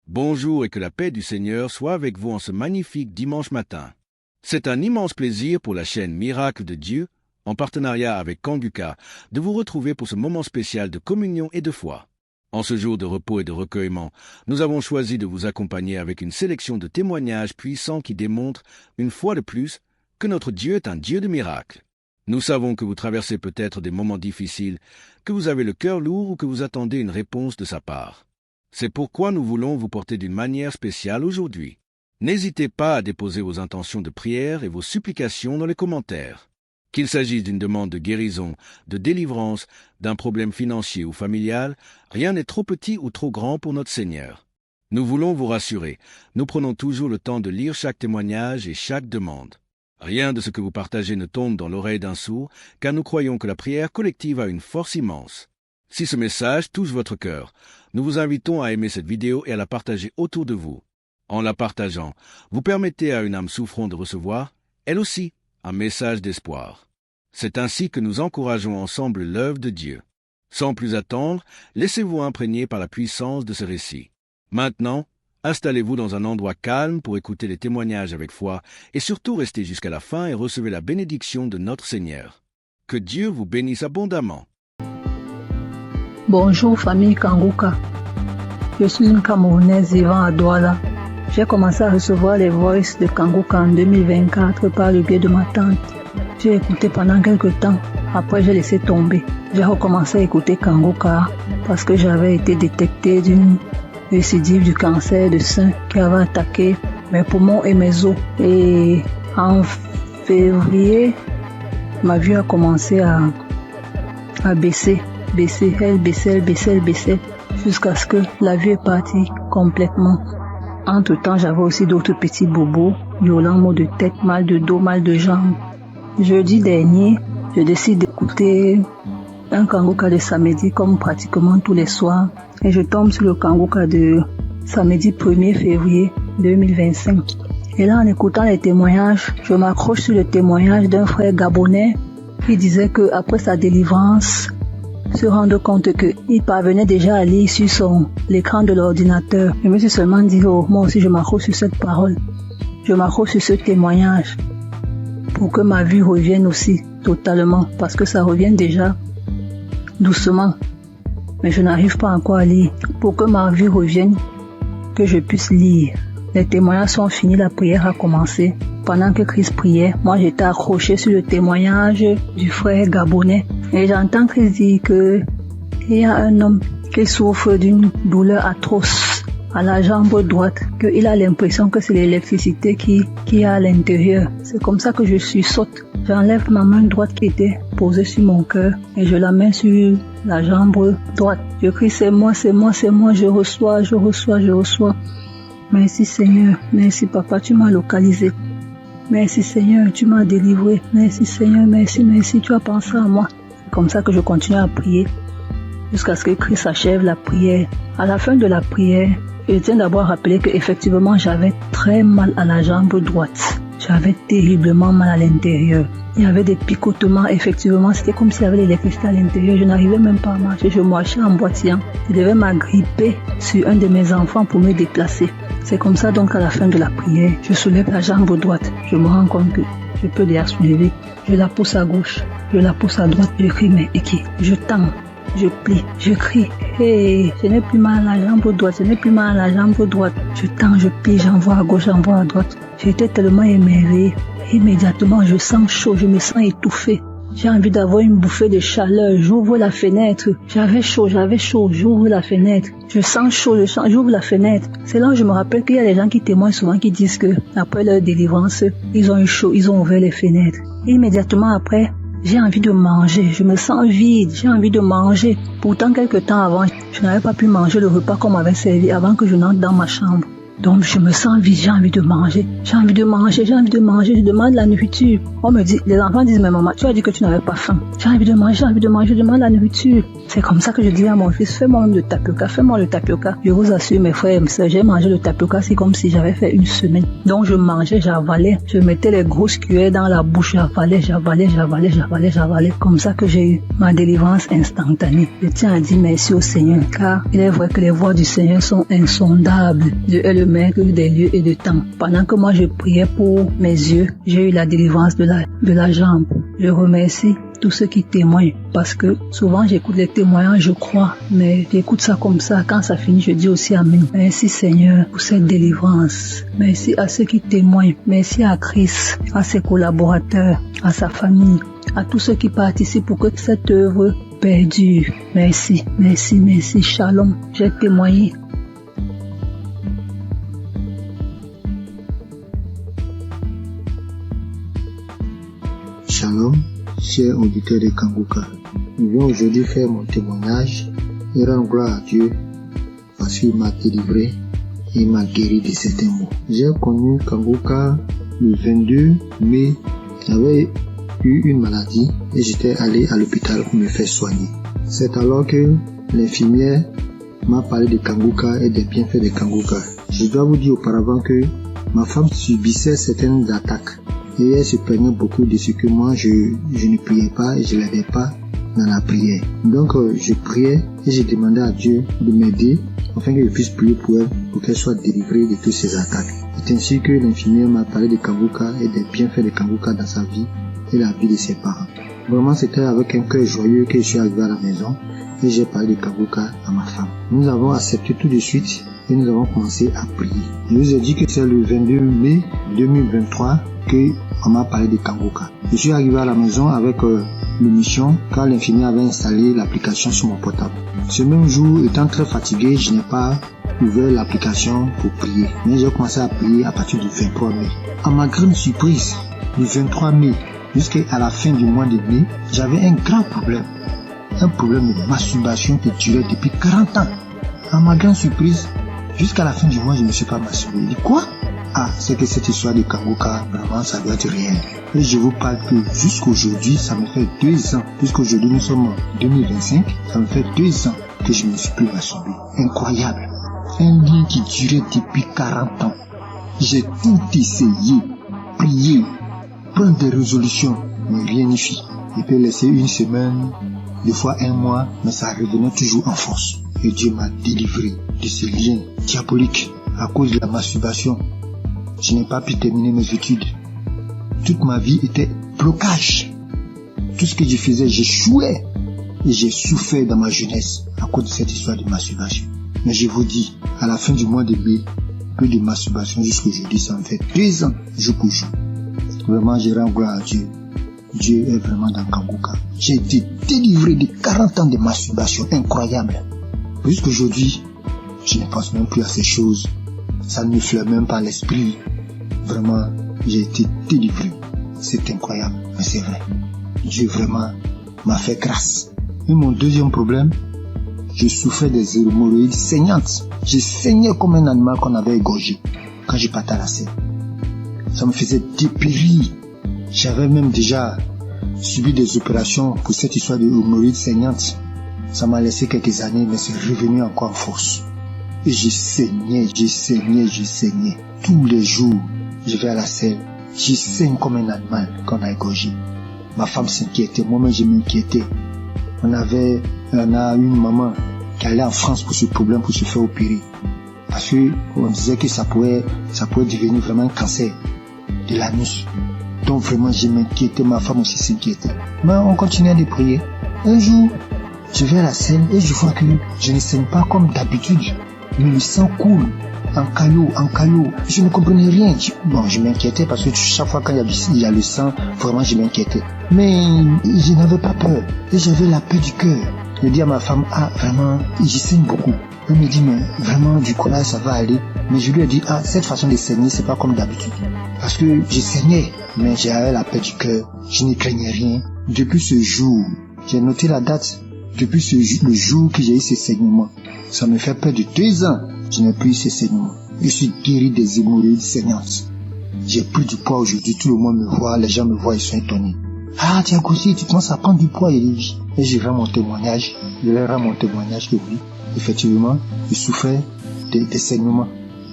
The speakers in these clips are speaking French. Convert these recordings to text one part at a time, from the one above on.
Bonjour et que la paix du Seigneur soit avec vous en ce magnifique dimanche matin. C'est un immense plaisir pour la chaîne Miracle de Dieu, en partenariat avec Kanguka, de vous retrouver pour ce moment spécial de communion et de foi. En ce jour de repos et de recueillement, nous avons choisi de vous accompagner avec une sélection de témoignages puissants qui démontrent, une fois de plus, que notre Dieu est un Dieu de miracles. Nous savons que vous traversez peut-être des moments difficiles, que vous avez le cœur lourd ou que vous attendez une réponse de sa part. C'est pourquoi nous voulons vous porter d'une manière spéciale aujourd'hui. N'hésitez pas à déposer vos intentions de prière et vos supplications dans les commentaires. Qu'il s'agisse d'une demande de guérison, de délivrance, d'un problème financier ou familial, rien n'est trop petit ou trop grand pour notre Seigneur. Nous voulons vous rassurer, nous prenons toujours le temps de lire chaque témoignage et chaque demande. Rien de ce que vous partagez ne tombe dans l'oreille d'un sourd, car nous croyons que la prière collective a une force immense. Si ce message touche votre cœur, nous vous invitons à aimer cette vidéo et à la partager autour de vous. En la partageant, vous permettez à une âme souffrante de recevoir, elle aussi, un message d'espoir. C'est ainsi que nous encourageons ensemble l'œuvre de Dieu. Sans plus attendre, laissez-vous imprégner par la puissance de ce récit. Maintenant, installez-vous dans un endroit calme pour écouter les témoignages avec foi et surtout restez jusqu'à la fin et recevez la bénédiction de notre Seigneur. Que Dieu vous bénisse abondamment. Bonjour famille Kanguka, je suis une Camerounaise vivant à Douala. J'ai commencé à recevoir les voices de Kanguka en 2024 par le biais de ma tante. J'ai écouté pendant quelques temps, après j'ai laissé tomber. J'ai recommencé à écouter Kanguka parce que j'avais été détectée d'une récidive du cancer de sein qui avait attaqué mes poumons et mes os. Et en février, ma vue a commencé à baisser. Elle baissait, jusqu'à ce que la vue est partie complètement. Entre-temps, j'avais aussi d'autres petits bobos, violents maux de tête, mal de dos, mal de jambes. Jeudi dernier, je décide d'écouter un Kanguka de samedi comme pratiquement tous les soirs et je tombe sur le Kanguka de samedi 1er février 2025. Et là, en écoutant les témoignages, je m'accroche sur le témoignage d'un frère gabonais qui disait que après sa délivrance, se rendre compte qu'il parvenait déjà à lire sur l'écran de l'ordinateur. Je me suis seulement dit, moi aussi je m'accroche sur cette parole. Je m'accroche sur ce témoignage pour que ma vue revienne aussi totalement, parce que ça revient déjà doucement. Mais je n'arrive pas encore à lire. Pour que ma vue revienne, que je puisse lire. Les témoignages sont finis, la prière a commencé. Pendant que Christ priait, moi j'étais accroché sur le témoignage du frère gabonais. Et j'entends Christ dire qu'il y a un homme qui souffre d'une douleur atroce à la jambe droite, qu'il a l'impression que c'est l'électricité qui est à l'intérieur. C'est comme ça que je sursaute. J'enlève ma main droite qui était posée sur mon cœur et je la mets sur la jambe droite. Je crie, c'est moi, je reçois. Merci Seigneur, merci Papa, tu m'as localisé. Merci Seigneur, tu m'as délivré. Merci Seigneur, merci, tu as pensé à moi. C'est comme ça que je continue à prier jusqu'à ce que Christ achève la prière. À la fin de la prière, je tiens d'abord à rappeler qu'effectivement j'avais très mal à la jambe droite. J'avais terriblement mal à l'intérieur. Il y avait des picotements, effectivement, c'était comme s'il y avait l'électricité à l'intérieur. Je n'arrivais même pas à marcher, je marchais en boitillant. Je devais m'agripper sur un de mes enfants pour me déplacer. C'est comme ça donc à la fin de la prière, je soulève la jambe droite. Je me rends compte que je peux déjà soulever. Je la pousse à gauche, je la pousse à droite. Je crie, mais Eki, je tends, je plie, je crie. Hey, je n'ai plus mal à la jambe droite, Je tends, je plie, j'envoie à gauche, j'envoie à droite. J'étais tellement émerveillée. Immédiatement, je sens chaud, je me sens étouffée. J'ai envie d'avoir une bouffée de chaleur. J'ouvre la fenêtre. J'avais chaud. J'ouvre la fenêtre. Je sens chaud, j'ouvre la fenêtre. C'est là où je me rappelle qu'il y a des gens qui témoignent souvent qui disent que après leur délivrance, ils ont eu chaud, ils ont ouvert les fenêtres. Et immédiatement après, j'ai envie de manger. Je me sens vide. J'ai envie de manger. Pourtant, quelques temps avant, je n'avais pas pu manger le repas qu'on m'avait servi avant que je n'entre dans ma chambre. Donc je me sens vide, j'ai envie de manger. Je demande la nourriture. On me dit, les enfants disent, mais maman, tu as dit que tu n'avais pas faim. J'ai envie de manger, je demande la nourriture. C'est comme ça que je dis à mon fils, fais-moi le tapioca. Je vous assure, mes frères et mes sœurs, j'ai mangé le tapioca, c'est comme si j'avais fait une semaine. Donc je mangeais, j'avalais, je mettais les grosses cuillères dans la bouche, j'avalais. Comme ça que j'ai eu ma délivrance instantanée. Je tiens à dire merci au Seigneur, car il est vrai que les voies du Seigneur sont insondables. Dieu est le maître des lieux et de temps. Pendant que moi je priais pour mes yeux, j'ai eu la délivrance de la jambe. Je remercie tous ceux qui témoignent, parce que souvent j'écoute les témoignages, je crois, mais j'écoute ça comme ça. Quand ça finit, je dis aussi Amen. Merci Seigneur pour cette délivrance. Merci à ceux qui témoignent. Merci à Christ, à ses collaborateurs, à sa famille, à tous ceux qui participent pour que cette œuvre perdure. Merci. Shalom. J'ai témoigné. Shalom, chers auditeurs de Kanguka. Je viens aujourd'hui faire mon témoignage et rendre gloire à Dieu parce qu'il m'a délivré et m'a guéri de certains maux. J'ai connu Kanguka le 22 mai. J'avais eu une maladie et j'étais allé à l'hôpital pour me faire soigner. C'est alors que l'infirmière m'a parlé de Kanguka et des bienfaits de Kanguka. Je dois vous dire auparavant que ma femme subissait certaines attaques. Et elle se plaignait beaucoup de ce que moi je ne priais pas et je l'aidais pas dans la prière. Donc je priais et je demandais à Dieu de m'aider afin que je puisse prier pour elle, pour qu'elle soit délivrée de toutes ces attaques. C'est ainsi que l'infirmière m'a parlé de Kanguka et des bienfaits de Kanguka dans sa vie et la vie de ses parents. Vraiment c'était avec un cœur joyeux que je suis arrivé à la maison et j'ai parlé de Kanguka à ma femme. Nous avons accepté tout de suite et nous avons commencé à prier. Je vous ai dit que c'est le 22 mai 2023 qu'on m'a parlé de Kanguka. Je suis arrivé à la maison avec l'émission car l'infirmière avait installé l'application sur mon portable. Ce même jour, étant très fatigué, je n'ai pas ouvert l'application pour prier. Mais j'ai commencé à prier à partir du 23 mai. À ma grande surprise, du 23 mai jusqu'à la fin du mois de mai, j'avais un grand problème. Un problème de masturbation qui durait depuis 40 ans. À ma grande surprise, jusqu'à la fin du mois, je ne me suis pas masturbé. Je dis quoi? Ah, c'est que cette histoire de Kanguka, vraiment, ça doit être réel. Et je vous parle que jusqu'aujourd'hui, ça me fait 2 ans. Jusqu'aujourd'hui, nous sommes en 2025, ça me fait 2 ans que je ne me suis plus masturbé. Incroyable. Un lien qui durait depuis 40 ans. J'ai tout essayé, prié, prendre des résolutions, mais rien n'y fit. Je peux laisser une semaine, des fois 1 mois, mais ça revenait toujours en force. Et Dieu m'a délivré de ce lien diabolique à cause de la masturbation. Je n'ai pas pu terminer mes études. Toute ma vie était blocage. Tout ce que je faisais, j'échouais. Et j'ai souffert dans ma jeunesse à cause de cette histoire de masturbation. Mais je vous dis, à la fin du mois de mai, plus de masturbation jusqu'aujourd'hui, ça me fait 2 ans, jour pour jour. Vraiment, je rends gloire à Dieu. Dieu est vraiment dans Kanguka. J'ai été délivré de 40 ans de masturbation incroyable. Jusqu'aujourd'hui, je ne pense même plus à ces choses. Ça ne me flaire même pas l'esprit. Vraiment, j'ai été délivré. C'est incroyable, mais c'est vrai. Dieu vraiment m'a fait grâce. Et mon deuxième problème, je souffrais des hémorroïdes saignantes. Je saignais comme un animal qu'on avait égorgé quand je partais à la scène. Ça me faisait dépérir. J'avais même déjà subi des opérations pour cette histoire de hémorroïdes saignantes. Ça m'a laissé quelques années, mais c'est revenu encore en force. Et je saignais. Tous les jours, je vais à la selle. Je saigne comme un animal qu'on a égorgé. Ma femme s'inquiétait, moi-même je m'inquiétais. On a une maman qui allait en France pour ce problème, pour se faire opérer. Parce qu'on disait que ça pouvait devenir vraiment un cancer de l'anus. Donc vraiment je m'inquiétais, ma femme aussi s'inquiétait. Mais on continuait de prier. Un jour, je vais à la selle et je vois que je ne saigne pas comme d'habitude. Mais le sang coule en caillot. Je ne comprenais rien. Je m'inquiétais parce que chaque fois qu'il y a le sang, vraiment je m'inquiétais. Mais je n'avais pas peur. Et j'avais la paix du cœur. Je dis à ma femme, vraiment, je saigne beaucoup. Elle me dit, mais vraiment, du courage, ça va aller. Mais je lui ai dit, cette façon de saigner, c'est pas comme d'habitude. Parce que je saignais, mais j'avais la paix du cœur. Je ne craignais rien. Depuis ce jour, j'ai noté la date. Depuis le jour que j'ai eu ce saignement, ça me fait près de 2 ans. Je n'ai plus ce saignement. Je suis guéri des hémorroïdes saignantes. J'ai pris du poids aujourd'hui, tout le monde me voit, les gens me voient, ils sont étonnés. Ah, tu as grossi, tu commences à prendre du poids, il dit. Et je rends mon témoignage, que oui, effectivement, je souffrais des saignements,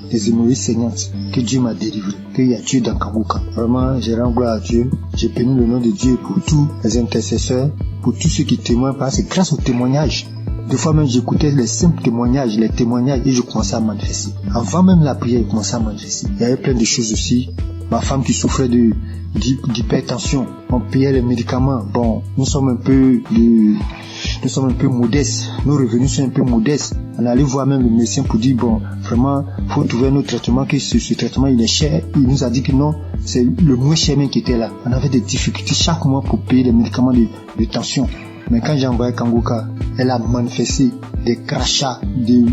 des hémorroïdes saignantes, que Dieu m'a délivré, qu'il y a Dieu dans Kanguka. Vraiment, je rends gloire à Dieu, j'ai béni le nom de Dieu pour tous les intercesseurs, pour tous ceux qui témoignent, parce que c'est grâce aux témoignages. Des fois même, j'écoutais les simples témoignages, et je commençais à manifester. Avant même la prière, je commençais à manifester. Il y avait plein de choses aussi. Ma femme qui souffrait d'hypertension, on payait les médicaments. Bon, nous sommes un peu modestes. Nos revenus sont un peu modestes. On allait voir même le médecin pour dire, bon, vraiment, faut trouver un autre traitement, que ce traitement, il est cher. Il nous a dit que non, c'est le moins cher même qui était là. On avait des difficultés chaque mois pour payer les médicaments de tension. Mais quand j'ai envoyé Kanguka, elle a manifesté des crachats, des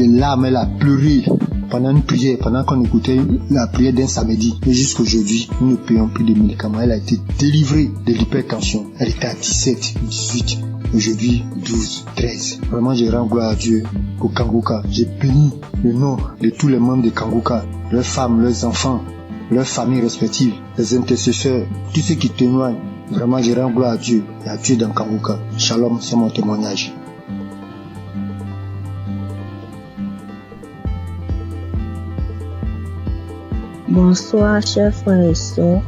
larmes, elle a pleuré pendant une prière, pendant qu'on écoutait la prière d'un samedi. Et jusqu'aujourd'hui, nous ne payons plus de médicaments. Elle a été délivrée de l'hypertension. Elle était à 17, 18, aujourd'hui 12, 13. Vraiment, je rends gloire à Dieu pour Kanguka. J'ai béni le nom de tous les membres de Kanguka, leurs femmes, leurs enfants, leurs familles respectives, les intercesseurs, tous ceux qui témoignent. Vraiment, je rends gloire à Dieu et à Dieu dans Kanguka. Shalom, c'est mon témoignage. Bonsoir, chers frères et sœurs.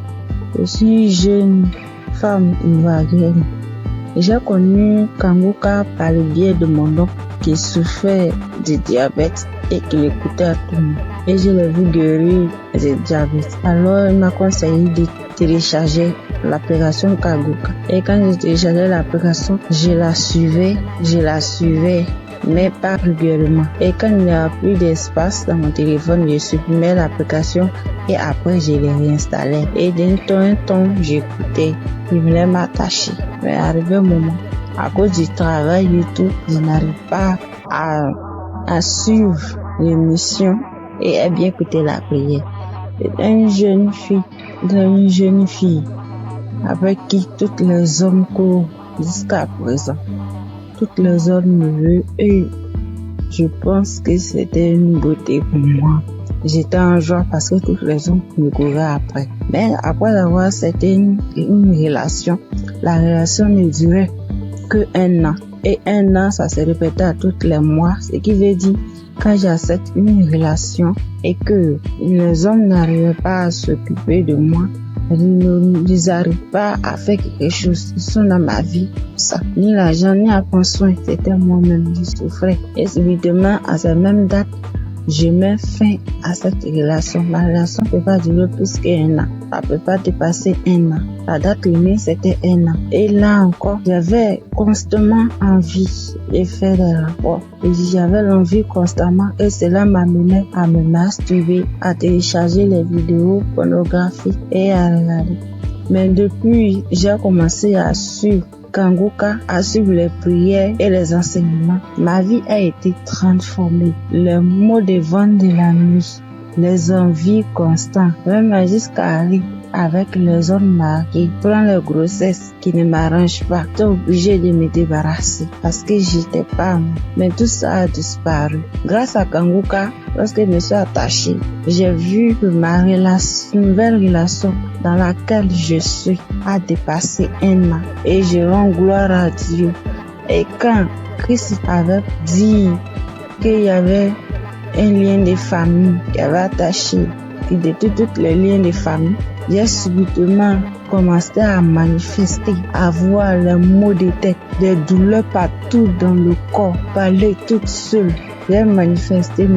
Je suis jeune femme ivoirienne. J'ai connu Kanguka par le biais de mon oncle qui souffrait de diabète et qui l'écoutait à tout le monde. Et je l'ai vu guérir du diabète. Alors, il m'a conseillé de télécharger l'application Kanguka. Et quand je téléchargeais l'application, je la suivais, mais pas régulièrement. Et quand il n'y a plus d'espace dans mon téléphone, je supprimais l'application et après je l'ai réinstallée. Et d'un temps en temps, j'écoutais. Je voulais m'attacher. Mais arrivé un moment, à cause du travail et tout, je n'arrive pas à suivre l'émission et à bien écouter la prière. C'est une jeune fille avec qui tous les hommes courent jusqu'à présent. Toutes les hommes me veulent et je pense que c'était une beauté pour moi. J'étais en joie parce que tous les hommes me couraient après. Mais après avoir, c'était une relation. La relation ne durait que 1 an. Et 1 an, ça se répétait à tous les mois. Ce qui veut dire, quand j'accepte une relation et que les hommes n'arrivaient pas à s'occuper de moi, ils n'arrivent pas à faire quelque chose. Ils sont dans ma vie. Ça, ni l'argent, ni à prendre soin. C'était moi-même, je souffrais. Et subitement, à cette même date, je mets fin à cette relation. Ma relation ne peut pas durer plus qu'1 an. Ça ne peut pas dépasser 1 an. La date limite, c'était 1 an. Et là encore, j'avais constamment envie de faire des rapports. Et j'avais l'envie constamment. Et cela m'amenait à me masturber, à télécharger les vidéos pornographiques et à regarder. Mais depuis, j'ai commencé à suivre Kanguka, à suivre les prières et les enseignements. Ma vie a été transformée. Le mot de vent de la nuit, les envies constantes, même jusqu'à arriver avec les hommes mariés, prendre les grossesses qui ne m'arrangent pas. J'étais obligée de me débarrasser parce que j'étais pas moi. Mais tout ça a disparu. Grâce à Kanguka, lorsque je me suis attachée, j'ai vu que ma nouvelle relation dans laquelle je suis a dépassé 1 an. Et je rends gloire à Dieu. Et quand Christ avait dit qu'il y avait un lien de famille qui avait attaché, qui détruit tous les liens de famille, j'ai subitement commencé à manifester, à voir les maux de tête, des douleurs partout dans le corps, parler toute seule. J'ai manifesté.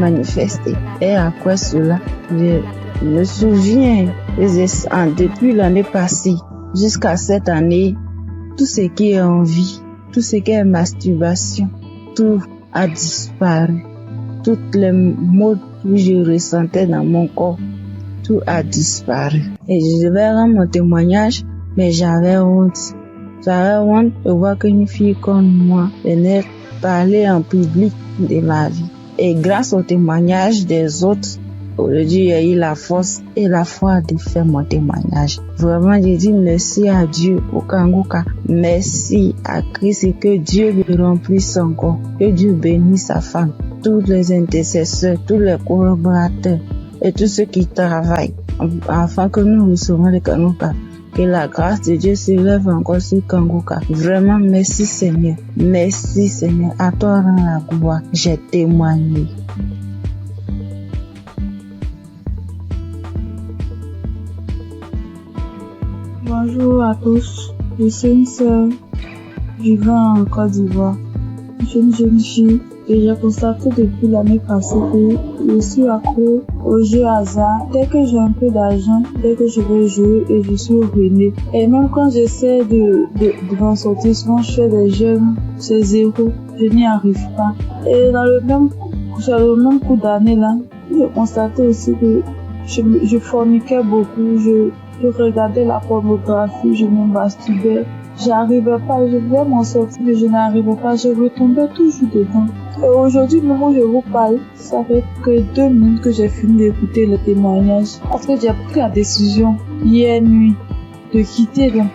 Et après cela, je me souviens, depuis l'année passée jusqu'à cette année, tout ce qui est envie, tout ce qui est masturbation, tout a disparu. Toutes les maux que je ressentais dans mon corps, tout a disparu. Et je devais rendre mon témoignage, mais j'avais honte. J'avais honte de voir qu'une fille comme moi venait parler en public de ma vie. Et grâce au témoignage des autres, Aujourd'hui, j'ai eu la force et la foi de faire mon témoignage. Vraiment, je dis merci à Dieu au Kanguka. Merci à Christ et que Dieu lui remplisse encore. Que Dieu bénisse sa femme, tous les intercesseurs, tous les collaborateurs et tous ceux qui travaillent afin que nous recevons le Kanguka. Que la grâce de Dieu s'élève encore sur Kanguka. Vraiment, merci Seigneur. Merci Seigneur. À toi rend la gloire. J'ai témoigné. Bonjour à tous, je suis une sœur vivant en Côte d'Ivoire. Je suis une jeune fille et j'ai constaté depuis l'année passée que je suis accro aux jeux hasard. Dès que j'ai un peu d'argent, dès que je vais jouer et je suis ruinée. Et même quand j'essaie de m'en sortir, souvent je fais des jeux, c'est zéro, je n'y arrive pas. Et dans le même coup d'année là, j'ai constaté aussi que je forniquais beaucoup, je regardais la pornographie, je me masturbais. J'arrivais pas, je voulais m'en sortir, mais je n'arrivais pas, je retombais toujours dedans. Et aujourd'hui, même où je vous parle, ça fait que 2 minutes que j'ai fini d'écouter le témoignage. Parce que j'ai pris la décision, hier nuit, de quitter dans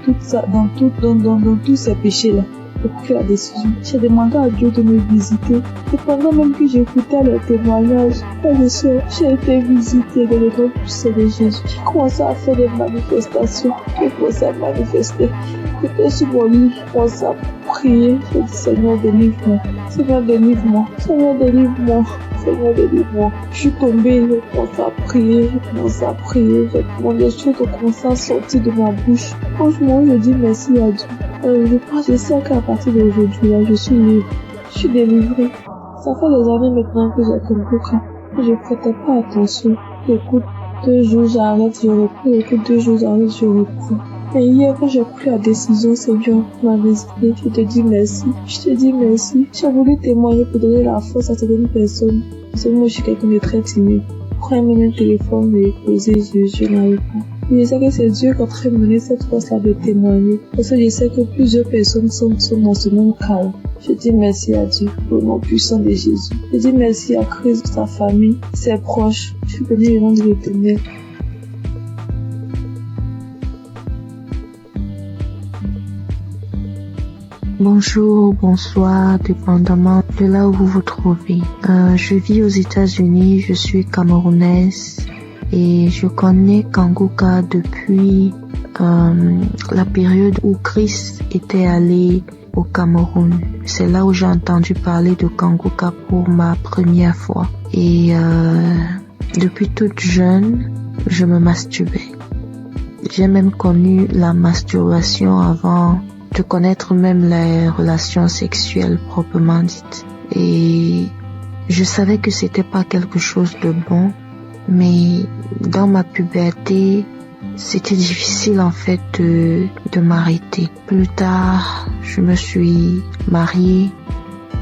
tous ces péchés-là. J'ai pris la décision. J'ai demandé à Dieu de me visiter. Et pendant même que j'écoutais le témoignage, j'ai été visitée dans le nom puissant de Jésus. J'ai commencé à faire des manifestations. J'ai commencé à manifester. J'étais sur mon lit, je commençais à prier. J'ai dit, Seigneur, délivre-moi. Seigneur, délivre-moi. Seigneur, délivre-moi. Seigneur, délivre-moi. Je suis tombée, j'ai commencé à prier. J'ai demandé des choses ont commencé à sortir de ma bouche. Franchement, je dis merci à Dieu. Je sais qu'à partir d'aujourd'hui, là, je suis libre. Je suis délivrée. Ça fait des années maintenant que j'ai compris que je prêtais pas attention. J'écoute 2 jours, j'arrête, je reprends. J'écoute 2 jours, j'arrête, je reprends. Et hier, quand j'ai pris la décision, Seigneur m'a visité. Je te dis merci. J'ai voulu témoigner pour donner la force à certaines personnes. Parce que moi, je suis quelqu'un de très timide. Prends même un téléphone et poser, je n'arrive pas. Je sais que c'est Dieu qui est en train de me donner cette force-là de témoigner. Parce que je sais que plusieurs personnes sont dans ce même cas. Je dis merci à Dieu pour le nom puissant de Jésus. Je dis merci à Christ, sa famille, ses proches. Je suis béni le nom de l'Éternel. Bonjour, bonsoir, dépendamment de là où vous vous trouvez. Je vis aux États-Unis, je suis camerounaise et je connais Kanguka depuis la période où Christ était allé au Cameroun. C'est là où j'ai entendu parler de Kanguka pour ma première fois. Et depuis toute jeune, je me masturbais. J'ai même connu la masturbation avant de connaître même les relations sexuelles proprement dites. Et je savais que c'était pas quelque chose de bon, mais dans ma puberté, c'était difficile en fait de m'arrêter. Plus tard, je me suis mariée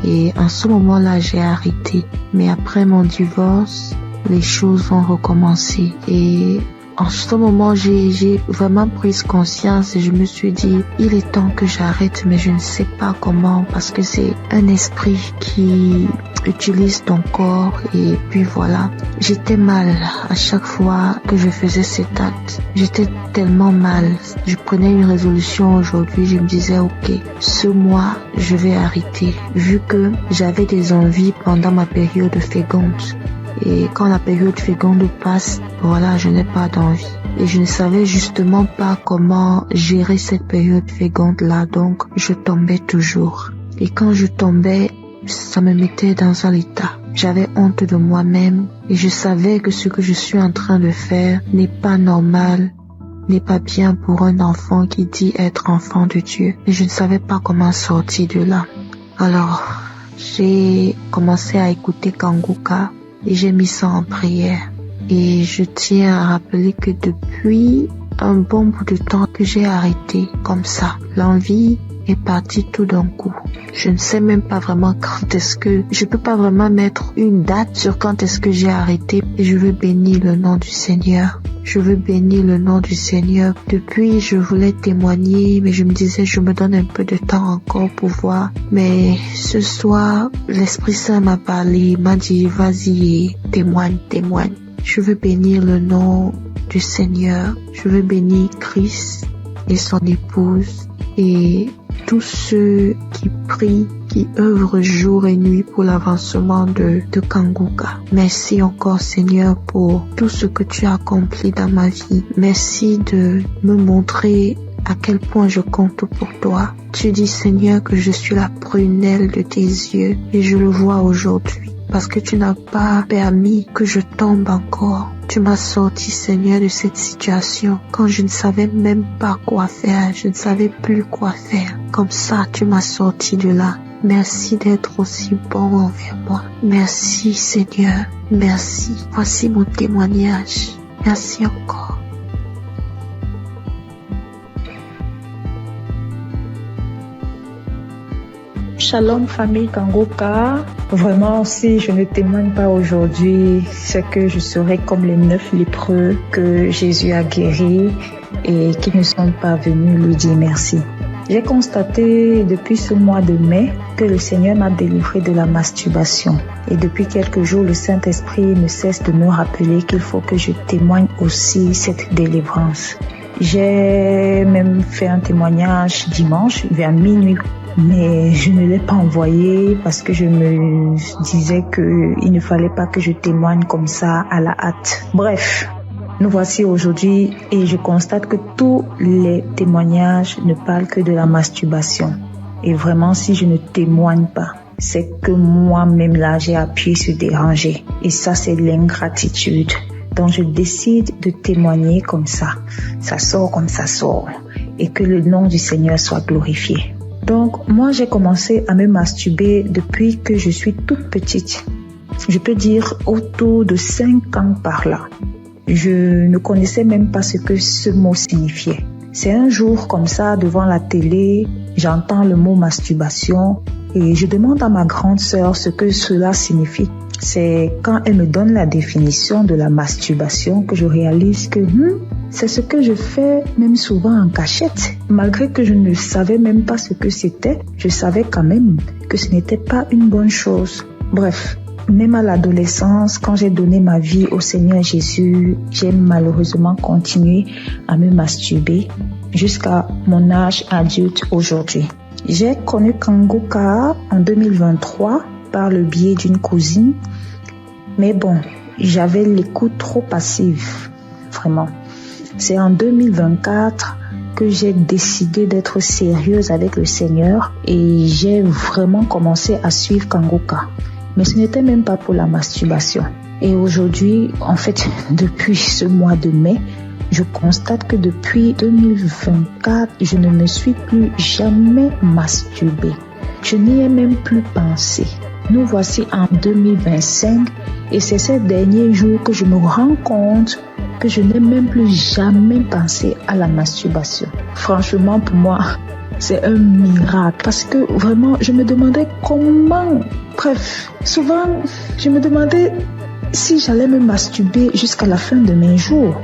et en ce moment-là, j'ai arrêté. Mais après mon divorce, les choses ont recommencé et en ce moment, j'ai vraiment pris conscience et je me suis dit, il est temps que j'arrête, mais je ne sais pas comment parce que c'est un esprit qui utilise ton corps et puis voilà. J'étais mal à chaque fois que je faisais cet acte. J'étais tellement mal. Je prenais une résolution aujourd'hui, je me disais, ok, ce mois, je vais arrêter vu que j'avais des envies pendant ma période féconde. Et quand la période féconde passe, voilà, je n'ai pas d'envie. Et je ne savais justement pas comment gérer cette période féconde-là, donc je tombais toujours. Et quand je tombais, ça me mettait dans un état. J'avais honte de moi-même et je savais que ce que je suis en train de faire n'est pas normal, n'est pas bien pour un enfant qui dit être enfant de Dieu. Mais je ne savais pas comment sortir de là. Alors, j'ai commencé à écouter Kanguka. Et j'ai mis ça en prière. Et je tiens à rappeler que depuis un bon bout de temps que j'ai arrêté comme ça, l'envie est partie tout d'un coup. Je ne sais même pas vraiment quand est-ce que... Je peux pas vraiment mettre une date sur quand est-ce que j'ai arrêté. Et je veux bénir le nom du Seigneur. Je veux bénir le nom du Seigneur. Depuis, je voulais témoigner, mais je me disais, je me donne un peu de temps encore pour voir. Mais ce soir, l'Esprit Saint m'a parlé, m'a dit, vas-y, témoigne. Je veux bénir le nom du Seigneur. Je veux bénir Christ et son épouse et tous ceux qui prient, qui œuvrent jour et nuit pour l'avancement de Kanguka. Merci encore Seigneur pour tout ce que tu as accompli dans ma vie. Merci de me montrer à quel point je compte pour toi. Tu dis Seigneur que je suis la prunelle de tes yeux et je le vois aujourd'hui parce que tu n'as pas permis que je tombe encore. Tu m'as sorti Seigneur de cette situation quand je ne savais même pas quoi faire, je ne savais plus quoi faire. Comme ça tu m'as sorti de là. Merci d'être aussi bon envers moi. Merci Seigneur, merci. Voici mon témoignage. Merci encore. Shalom famille Kanguka. Vraiment, si je ne témoigne pas aujourd'hui, c'est que je serai comme les 9 lépreux que Jésus a guéris et qui ne sont pas venus lui dire merci. J'ai constaté depuis ce mois de mai que le Seigneur m'a délivré de la masturbation. Et depuis quelques jours, le Saint-Esprit ne cesse de me rappeler qu'il faut que je témoigne aussi cette délivrance. J'ai même fait un témoignage dimanche vers minuit. Mais je ne l'ai pas envoyé parce que je me disais qu'il ne fallait pas que je témoigne comme ça à la hâte. Bref, nous voici aujourd'hui et je constate que tous les témoignages ne parlent que de la masturbation. Et vraiment, si je ne témoigne pas, c'est que moi-même là, j'ai appuyé sur déranger. Et ça, c'est l'ingratitude. Donc, je décide de témoigner comme ça. Ça sort comme ça sort. Et que le nom du Seigneur soit glorifié. Donc, moi, j'ai commencé à me masturber depuis que je suis toute petite. Je peux dire autour de 5 ans par là. Je ne connaissais même pas ce que ce mot signifiait. C'est un jour comme ça, devant la télé, j'entends le mot masturbation et je demande à ma grande sœur ce que cela signifie. C'est quand elle me donne la définition de la masturbation que je réalise que c'est ce que je fais même souvent en cachette. Malgré que je ne savais même pas ce que c'était, je savais quand même que ce n'était pas une bonne chose. Bref, même à l'adolescence, quand j'ai donné ma vie au Seigneur Jésus, j'ai malheureusement continué à me masturber jusqu'à mon âge adulte aujourd'hui. J'ai connu Kanguka en 2023 par le biais d'une cousine. Mais bon, j'avais l'écoute trop passive, vraiment. C'est en 2024 que j'ai décidé d'être sérieuse avec le Seigneur et j'ai vraiment commencé à suivre Kanguka. Mais ce n'était même pas pour la masturbation. Et aujourd'hui, en fait, depuis ce mois de mai, je constate que depuis 2024, je ne me suis plus jamais masturbée. Je n'y ai même plus pensé. Nous voici en 2025 et c'est ces derniers jours que je me rends compte que je n'ai même plus jamais pensé à la masturbation. Franchement, pour moi, c'est un miracle parce que vraiment, je me demandais comment... Bref, souvent, je me demandais si j'allais me masturber jusqu'à la fin de mes jours.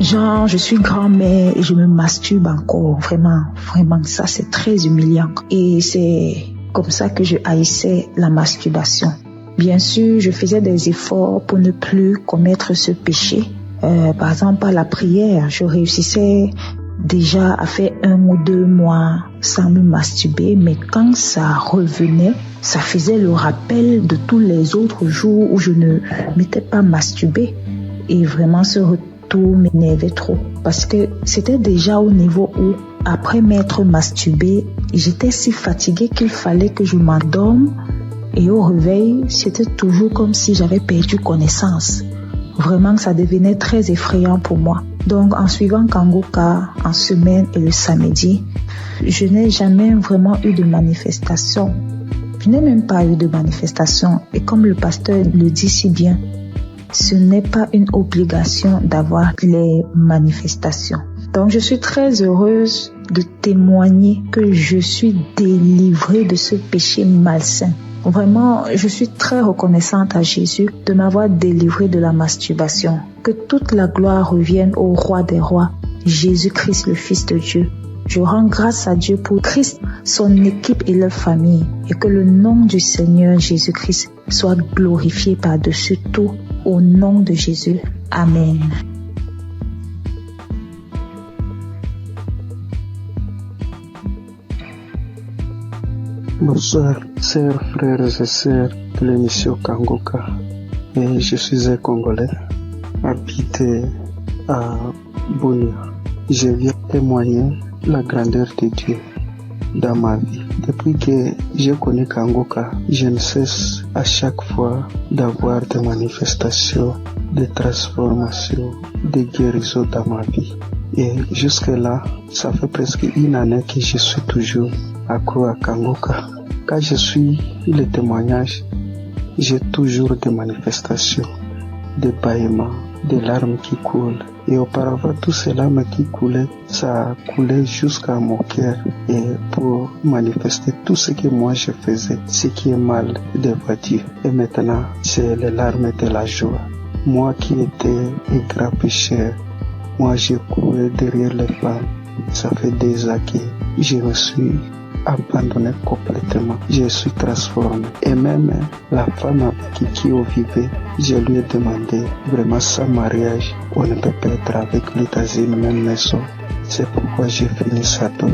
Genre, je suis grand-mère et je me masturbe encore. Vraiment, ça, c'est très humiliant. Et c'est comme ça que je haïssais la masturbation. Bien sûr, je faisais des efforts pour ne plus commettre ce péché. Par exemple, à la prière, je réussissais déjà à faire 1 ou 2 mois sans me masturber, mais quand ça revenait, ça faisait le rappel de tous les autres jours où je ne m'étais pas masturbée. Et vraiment, ce retour m'énervait trop parce que c'était déjà au niveau où, après m'être masturbée, j'étais si fatiguée qu'il fallait que je m'endorme et au réveil, c'était toujours comme si j'avais perdu connaissance. Vraiment, ça devenait très effrayant pour moi. Donc, en suivant Kanguka en semaine et le samedi, je n'ai jamais vraiment eu de manifestation. Je n'ai même pas eu de manifestation. Et comme le pasteur le dit si bien, ce n'est pas une obligation d'avoir les manifestations. Donc, je suis très heureuse de témoigner que je suis délivrée de ce péché malsain. Vraiment, je suis très reconnaissante à Jésus de m'avoir délivrée de la masturbation. Que toute la gloire revienne au roi des rois, Jésus-Christ, le Fils de Dieu. Je rends grâce à Dieu pour Christ, son équipe et leur famille, et que le nom du Seigneur Jésus-Christ soit glorifié par-dessus tout. Au nom de Jésus. Amen. Bonsoir, chers frères et sœurs de l'émission Kanguka. Et je suis un Congolais, habité à Bunia. Je viens témoigner la grandeur de Dieu dans ma vie. Depuis que je connais Kanguka, je ne cesse à chaque fois d'avoir des manifestations, des transformations, des guérisons dans ma vie. Et jusque-là, ça fait presque une année que je suis toujours accro à Kanguka. Quand je suis les témoignages, j'ai toujours des manifestations, des bâillements, des larmes qui coulent. Et auparavant, tout ces larmes qui coulaient, ça coulait jusqu'à mon cœur. Et pour manifester tout ce que moi je faisais, ce qui est mal devant Dieu. Et maintenant, c'est les larmes de la joie. Moi qui étais un grand pécheur, moi j'ai couru derrière les femmes. Ça fait des années que je me suis abandonné complètement. Je suis transformé. Et même la femme avec qui on vivait, je lui ai demandé vraiment sans mariage, on ne peut pas être avec lui dans une même maison. C'est pourquoi j'ai fini sa dot.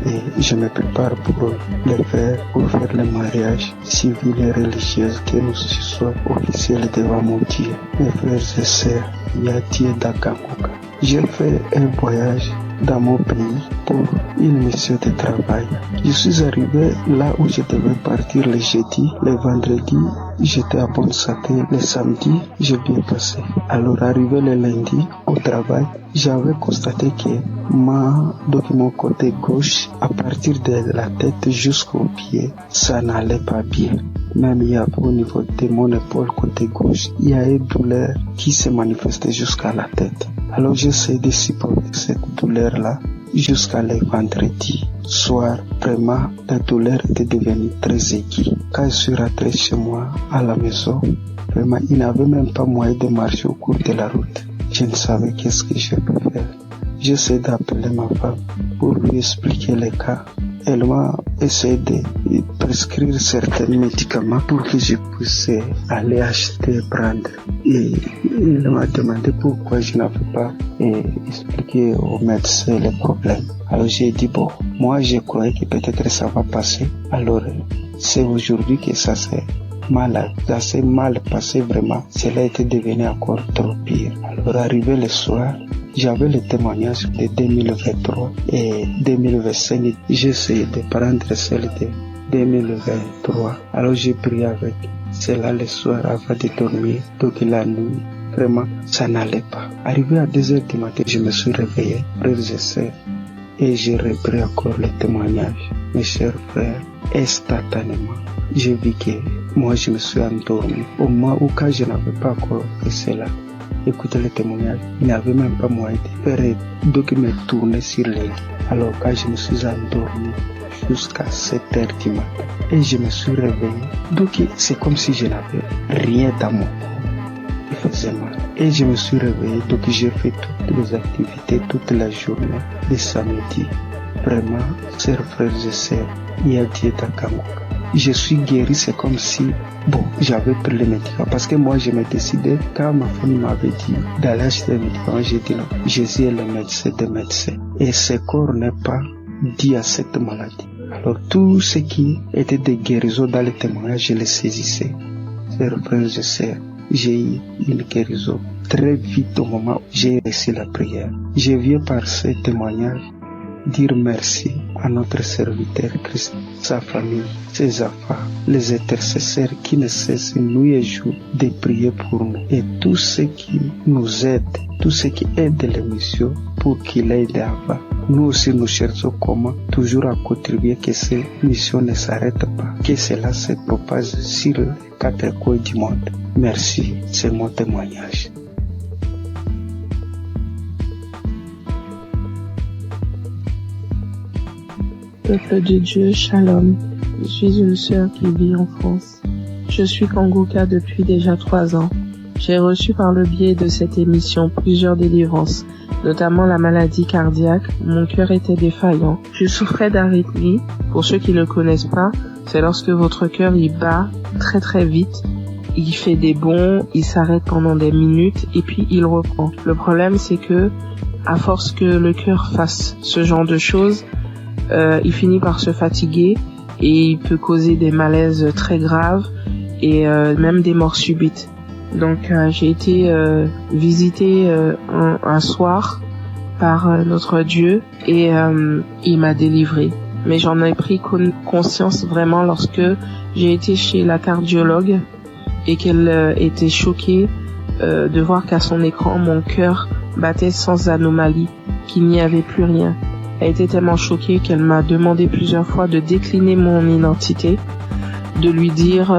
Et je me prépare pour le faire, pour faire le mariage civil et religieux, que nous soyons officiels devant mon Dieu. Mes frères et sœurs, il y a Dieu dans Kanguka. J'ai fait un voyage dans mon pays pour une mission de travail. Je suis arrivé là où je devais partir le jeudi, le vendredi, j'étais à bonne santé, le samedi, j'ai bien passé. Alors arrivé le lundi au travail, j'avais constaté que mon côté gauche, à partir de la tête jusqu'au pied, ça n'allait pas bien. Même il y avait au niveau de mon épaule côté gauche, il y a une douleur qui se manifestait jusqu'à la tête. Alors j'essaie de supporter cette douleur-là jusqu'à le vendredi soir. Vraiment, la douleur était devenue très aiguë. Quand je suis rentré chez moi à la maison, vraiment, il n'avait même pas moyen de marcher au cours de la route. Je ne savais qu'est-ce que je peux faire. J'essaie d'appeler ma femme pour lui expliquer le cas. Elle m'a essayé de prescrire certains médicaments pour que je puisse aller acheter et prendre. Et elle m'a demandé pourquoi je n'avais pas expliqué au médecin les problèmes. Alors j'ai dit bon, moi je croyais que peut-être ça va passer. Alors c'est aujourd'hui que ça s'est mal passé vraiment. Cela était devenu encore trop pire. Alors arrivé le soir, j'avais le témoignage de 2023 et 2025. J'ai essayé de prendre celle de 2023. Alors j'ai prié avec cela le soir avant de dormir. Donc la nuit, vraiment, ça n'allait pas. Arrivé à 2h du matin, je me suis réveillé, frères et sœurs, et j'ai repris encore le témoignage. Mes chers frères, instantanément, j'ai vu que moi je me suis endormi. Au moment où quand je n'avais pas encore fait cela, écoutez le témoignage, il n'y avait même pas moyen de faire, donc me tourner sur les lits. Alors quand je me suis endormi jusqu'à 7h du matin et je me suis réveillé, donc c'est comme si je n'avais rien dans mon corps. Il faisait mal. Et je me suis réveillé, donc j'ai fait toutes les activités toute la journée de samedi. Vraiment, chers frères et sœurs, il y a Dieu dans Kanguka. Je suis guéri, c'est comme si, j'avais pris les médicaments. Parce que moi, je me décidais, quand ma famille m'avait dit d'aller acheter les médicaments, j'ai dit non, Jésus est le médecin des médecins. Et ce corps n'est pas dû à cette maladie. Alors, tout ce qui était des guérisons dans les témoignages, je les saisissais. Chers frères et sœurs, j'ai eu une guérison très vite au moment où j'ai reçu la prière. Je viens par ce témoignage dire merci à notre serviteur Christ, sa famille, ses enfants, les intercesseurs qui ne cessent nuit et jour de prier pour nous et tous ceux qui nous aident, tous ceux qui aident l'émission pour qu'il aide avant. Nous aussi nous cherchons comment toujours à contribuer que ces missions ne s'arrêtent pas, que cela se propage sur les 4 coins du monde. Merci, c'est mon témoignage. Peuple de Dieu, Shalom. Je suis une sœur qui vit en France. Je suis Kanguka depuis déjà 3 ans. J'ai reçu par le biais de cette émission plusieurs délivrances, notamment la maladie cardiaque. Mon cœur était défaillant. Je souffrais d'arythmie. Pour ceux qui ne connaissent pas, c'est lorsque votre cœur y bat très très vite il fait des bonds, il s'arrête pendant des minutes et puis il reprend. Le problème, c'est que à force que le cœur fasse ce genre de choses, il finit par se fatiguer et il peut causer des malaises très graves et même des morts subites. Donc j'ai été visitée un soir par notre Dieu et il m'a délivrée. Mais j'en ai pris conscience vraiment lorsque j'ai été chez la cardiologue et qu'elle était choquée de voir qu'à son écran, mon cœur battait sans anomalie, qu'il n'y avait plus rien. Elle était tellement choquée qu'elle m'a demandé plusieurs fois de décliner mon identité, de lui dire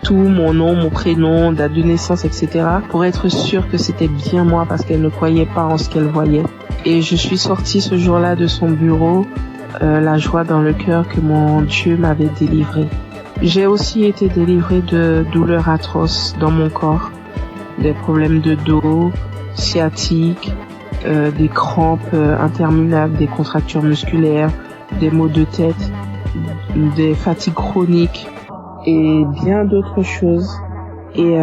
tout, mon nom, mon prénom, date de naissance, etc. pour être sûre que c'était bien moi parce qu'elle ne croyait pas en ce qu'elle voyait. Et je suis sortie ce jour-là de son bureau, la joie dans le cœur que mon Dieu m'avait délivrée. J'ai aussi été délivrée de douleurs atroces dans mon corps, des problèmes de dos, sciatiques, des crampes interminables, des contractures musculaires, des maux de tête, des fatigues chroniques et bien d'autres choses. Et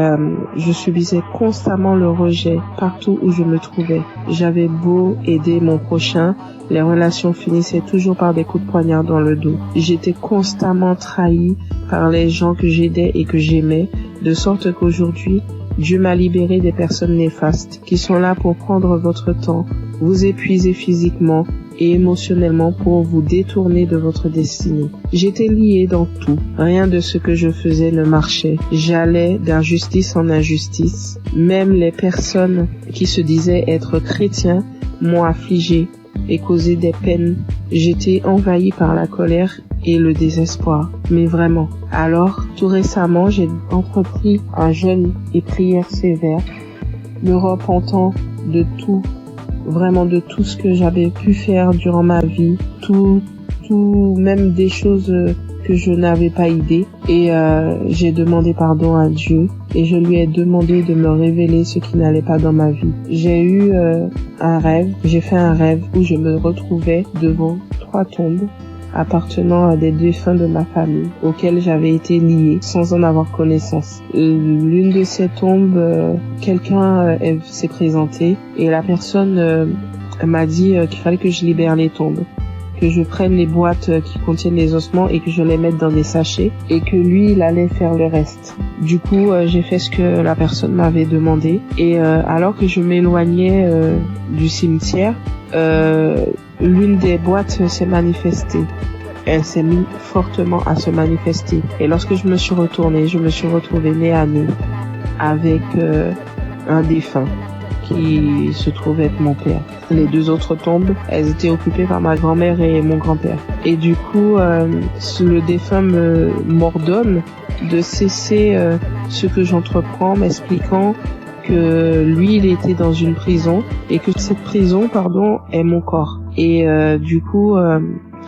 je subissais constamment le rejet partout où je me trouvais. J'avais beau aider mon prochain, les relations finissaient toujours par des coups de poignard dans le dos. J'étais constamment trahie par les gens que j'aidais et que j'aimais, de sorte qu'aujourd'hui, Dieu m'a libéré des personnes néfastes qui sont là pour prendre votre temps, vous épuiser physiquement et émotionnellement pour vous détourner de votre destinée. J'étais liée dans tout. Rien de ce que je faisais ne marchait. J'allais d'injustice en injustice. Même les personnes qui se disaient être chrétiens m'ont affligée et causé des peines. J'étais envahie par la colère et le désespoir. Mais vraiment. Alors, tout récemment, j'ai entrepris un jeûne et prière sévère, me repentant de tout, vraiment de tout ce que j'avais pu faire durant ma vie, tout, même des choses que je n'avais pas idée. Et j'ai demandé pardon à Dieu et je lui ai demandé de me révéler ce qui n'allait pas dans ma vie. J'ai fait un rêve où je me retrouvais devant 3 tombes appartenant à des défunts de ma famille auxquels j'avais été liée sans en avoir connaissance. L'une de ces tombes, quelqu'un s'est présenté et la personne m'a dit qu'il fallait que je libère les tombes, que je prenne les boîtes qui contiennent les ossements et que je les mette dans des sachets et que lui, il allait faire le reste. Du coup, j'ai fait ce que la personne m'avait demandé et alors que je m'éloignais du cimetière, l'une des boîtes s'est manifestée. Elle s'est mise fortement à se manifester. Et lorsque je me suis retournée, je me suis retrouvée nez à nez avec un défunt qui se trouvait être mon père. Les 2 autres tombes, elles étaient occupées par ma grand-mère et mon grand-père. Et du coup, le défunt m'ordonne de cesser ce que j'entreprends, m'expliquant que lui, il était dans une prison et que cette prison, est mon corps. Et du coup,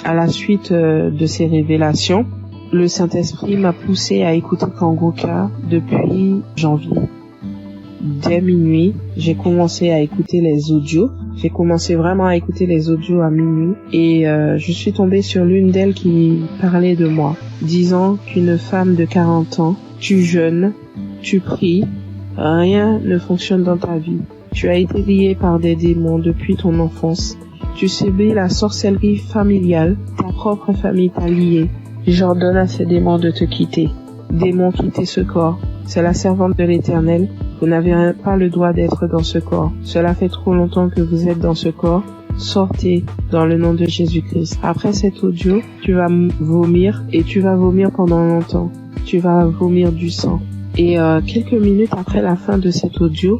à la suite de ces révélations, le Saint-Esprit m'a poussé à écouter Kanguka depuis janvier. Dès minuit, j'ai commencé à écouter les audios. J'ai commencé vraiment à écouter les audios à minuit et je suis tombée sur l'une d'elles qui parlait de moi, disant qu'une femme de 40 ans, tu jeûnes, tu pries, rien ne fonctionne dans ta vie. Tu as été lié par des démons depuis ton enfance. Tu subis la sorcellerie familiale. Ta propre famille t'a lié. J'ordonne à ces démons de te quitter. Démons, quittez ce corps. C'est la servante de l'Éternel. Vous n'avez pas le droit d'être dans ce corps. Cela fait trop longtemps que vous êtes dans ce corps. Sortez dans le nom de Jésus-Christ. Après cet audio, tu vas vomir et tu vas vomir pendant longtemps. Tu vas vomir du sang. Et quelques minutes après la fin de cet audio,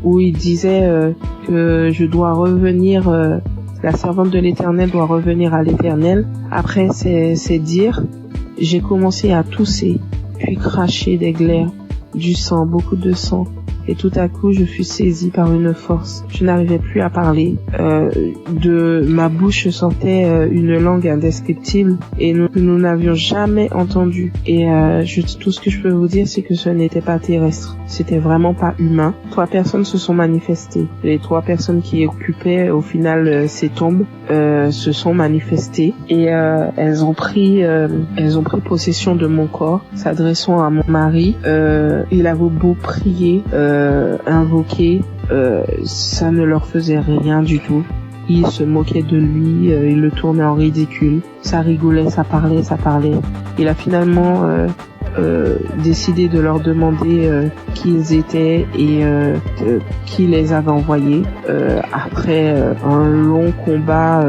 où il disait que je dois revenir, la servante de l'Éternel doit revenir à l'Éternel. Après ces dires, j'ai commencé à tousser, puis cracher des glaires, du sang, beaucoup de sang. et tout à coup je fus saisie par une force. Je n'arrivais plus à parler. De ma bouche sortait une langue indescriptible et nous n'avions jamais entendu. Et tout ce que je peux vous dire, c'est que ce n'était pas terrestre. C'était vraiment pas humain. 3 personnes se sont manifestées. Les 3 personnes qui occupaient au final ces tombes se sont manifestées et elles ont pris possession de mon corps, s'adressant à mon mari. Il avait beau prier, invoquer, ça ne leur faisait rien du tout. Ils se moquaient de lui, ils le tournaient en ridicule. Ça rigolait, ça parlait. Il a finalement décidé de leur demander qui ils étaient et qui les avait envoyés. Après un long combat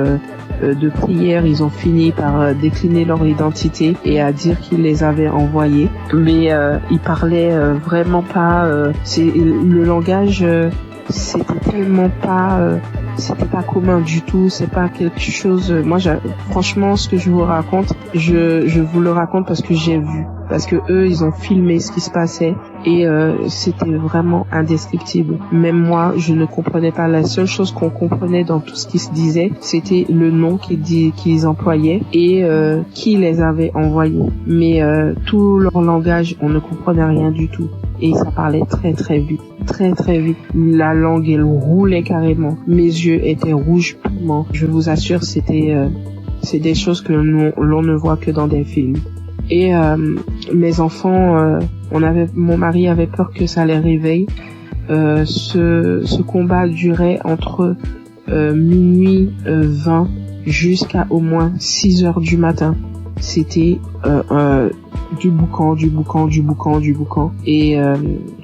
de prière, ils ont fini par décliner leur identité et à dire qu'ils les avaient envoyés. Mais ils parlaient vraiment pas. Le langage, c'était tellement pas. C'était pas commun du tout, c'est pas quelque chose. Moi, franchement, ce que je vous raconte, je vous le raconte parce que j'ai vu, parce que eux, ils ont filmé ce qui se passait et c'était vraiment indescriptible. Même moi, je ne comprenais pas. La seule chose qu'on comprenait dans tout ce qui se disait, c'était le nom qu'ils employaient et qui les avait envoyés. Mais tout leur langage, on ne comprenait rien du tout. Et ça parlait très très vite. La langue, elle roulait carrément. Mes yeux étaient rouges piment. Je vous assure, c'est des choses que l'on ne voit que dans des films. Et mes enfants, mon mari avait peur que ça les réveille. Ce combat durait entre minuit 20 jusqu'à au moins 6 heures du matin. C'était du boucan. Et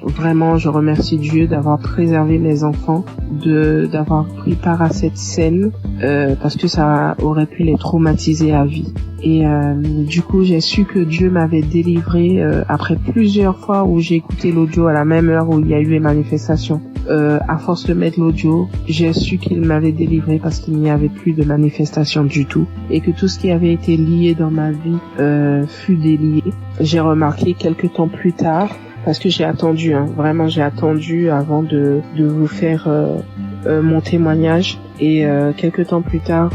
vraiment, je remercie Dieu d'avoir préservé mes enfants, d'avoir pris part à cette scène, parce que ça aurait pu les traumatiser à vie. Et du coup, j'ai su que Dieu m'avait délivré après plusieurs fois où j'ai écouté l'audio à la même heure où il y a eu les manifestations. À force de mettre l'audio, j'ai su qu'il m'avait délivré parce qu'il n'y avait plus de manifestations du tout et que tout ce qui avait été lié dans ma vie fut délié. J'ai remarqué quelques temps plus tard, parce que j'ai attendu, vraiment j'ai attendu avant de vous faire mon témoignage, et quelques temps plus tard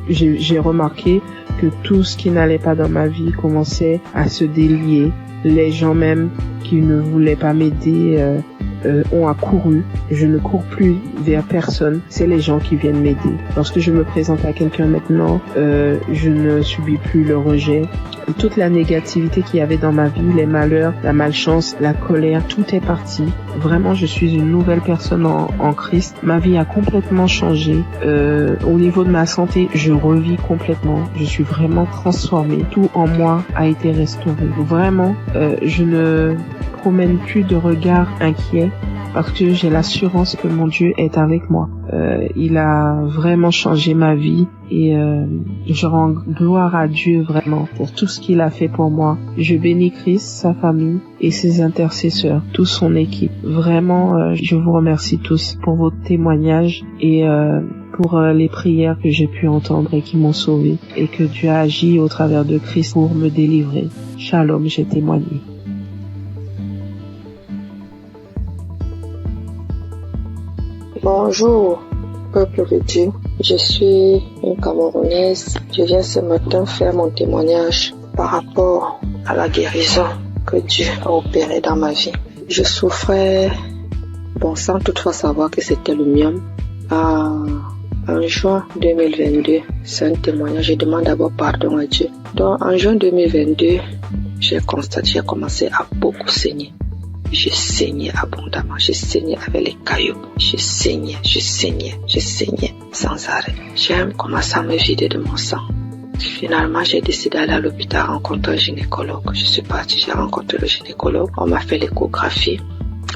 j'ai remarqué que tout ce qui n'allait pas dans ma vie commençait à se délier. Les gens même qui ne voulaient pas m'aider ont accouru. Je ne cours plus vers personne, c'est les gens qui viennent m'aider. Lorsque je me présente à quelqu'un maintenant, je ne subis plus le rejet. Toute la négativité qu'il y avait dans ma vie, les malheurs, la malchance, la colère, tout est parti. Vraiment, je suis une nouvelle personne en Christ. Ma vie a complètement changé. Au niveau de ma santé, je revis complètement. Je suis vraiment transformée. Tout en moi a été restauré. Vraiment, je ne promène plus de regard inquiet parce que j'ai l'assurance que mon Dieu est avec moi. Il a vraiment changé ma vie et je rends gloire à Dieu vraiment pour tout ce qu'il a fait pour moi. Je bénis Christ, sa famille et ses intercesseurs, toute son équipe. Vraiment, je vous remercie tous pour vos témoignages et pour les prières que j'ai pu entendre et qui m'ont sauvé, et que Dieu a agi au travers de Christ pour me délivrer. Shalom, j'ai témoigné. Bonjour, peuple de Dieu. Je suis une Camerounaise. Je viens ce matin faire mon témoignage par rapport à la guérison que Dieu a opérée dans ma vie. Je souffrais, sans toutefois savoir que c'était le myome. En juin 2022, c'est un témoignage. Je demande d'abord pardon à Dieu. Donc, en juin 2022, j'ai commencé à beaucoup saigner. Je saignais abondamment, je saignais avec les cailloux, je saignais sans arrêt. J'ai commencé à me vider de mon sang. Finalement, j'ai décidé d'aller à l'hôpital rencontrer un gynécologue. Je suis partie, j'ai rencontré le gynécologue. On m'a fait l'échographie.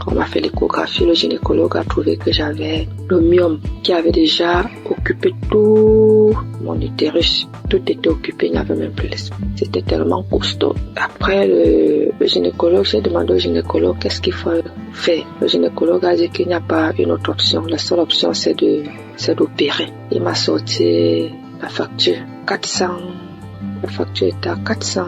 Le gynécologue a trouvé que j'avais le myome qui avait déjà occupé tout mon utérus. Tout était occupé, il n'y avait même plus l'espace. C'était tellement costaud. Après le gynécologue, j'ai demandé au gynécologue qu'est-ce qu'il faut faire. Le gynécologue a dit qu'il n'y a pas une autre option. La seule option, c'est d'opérer. Il m'a sorti la facture. 400. La facture était à 400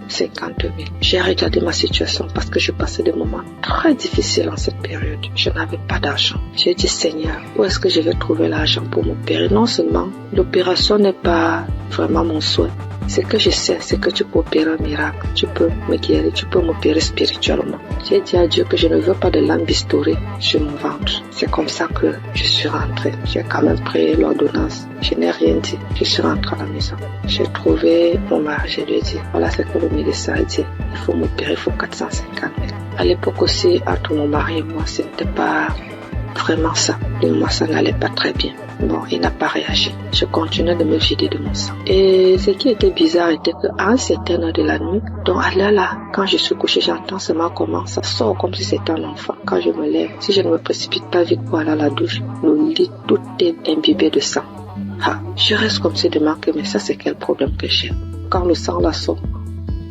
52 000. J'ai regardé ma situation parce que je passais des moments très difficiles en cette période. Je n'avais pas d'argent. J'ai dit, Seigneur, où est-ce que je vais trouver l'argent pour m'opérer? Non seulement l'opération n'est pas vraiment mon souhait. Ce que je sais, c'est que tu peux opérer un miracle. Tu peux me guérir, tu peux m'opérer spirituellement. J'ai dit à Dieu que je ne veux pas de lampe bistourée sur mon ventre. C'est comme ça que je suis rentrée. J'ai quand même pris l'ordonnance. Je n'ai rien dit. Je suis rentrée à la maison. J'ai trouvé mon mari. Je lui ai dit, voilà ce que le médecin a dit. Il faut m'opérer, il faut 450 000. À l'époque aussi, entre mon mari et moi, c'était pas vraiment ça. Et moi, ça n'allait pas très bien. Bon, il n'a pas réagi. Je continuais de me vider de mon sang. Et ce qui était bizarre était qu'à un certain heure de la nuit, donc à l'heure là, quand je suis couchée, j'entends seulement comment ça sort comme si c'était un enfant. Quand je me lève, si je ne me précipite pas vite pour aller à la douche, le lit, tout est imbibé de sang. Je reste comme si de manquer, mais ça c'est quel problème que j'ai. Quand le sang là sort,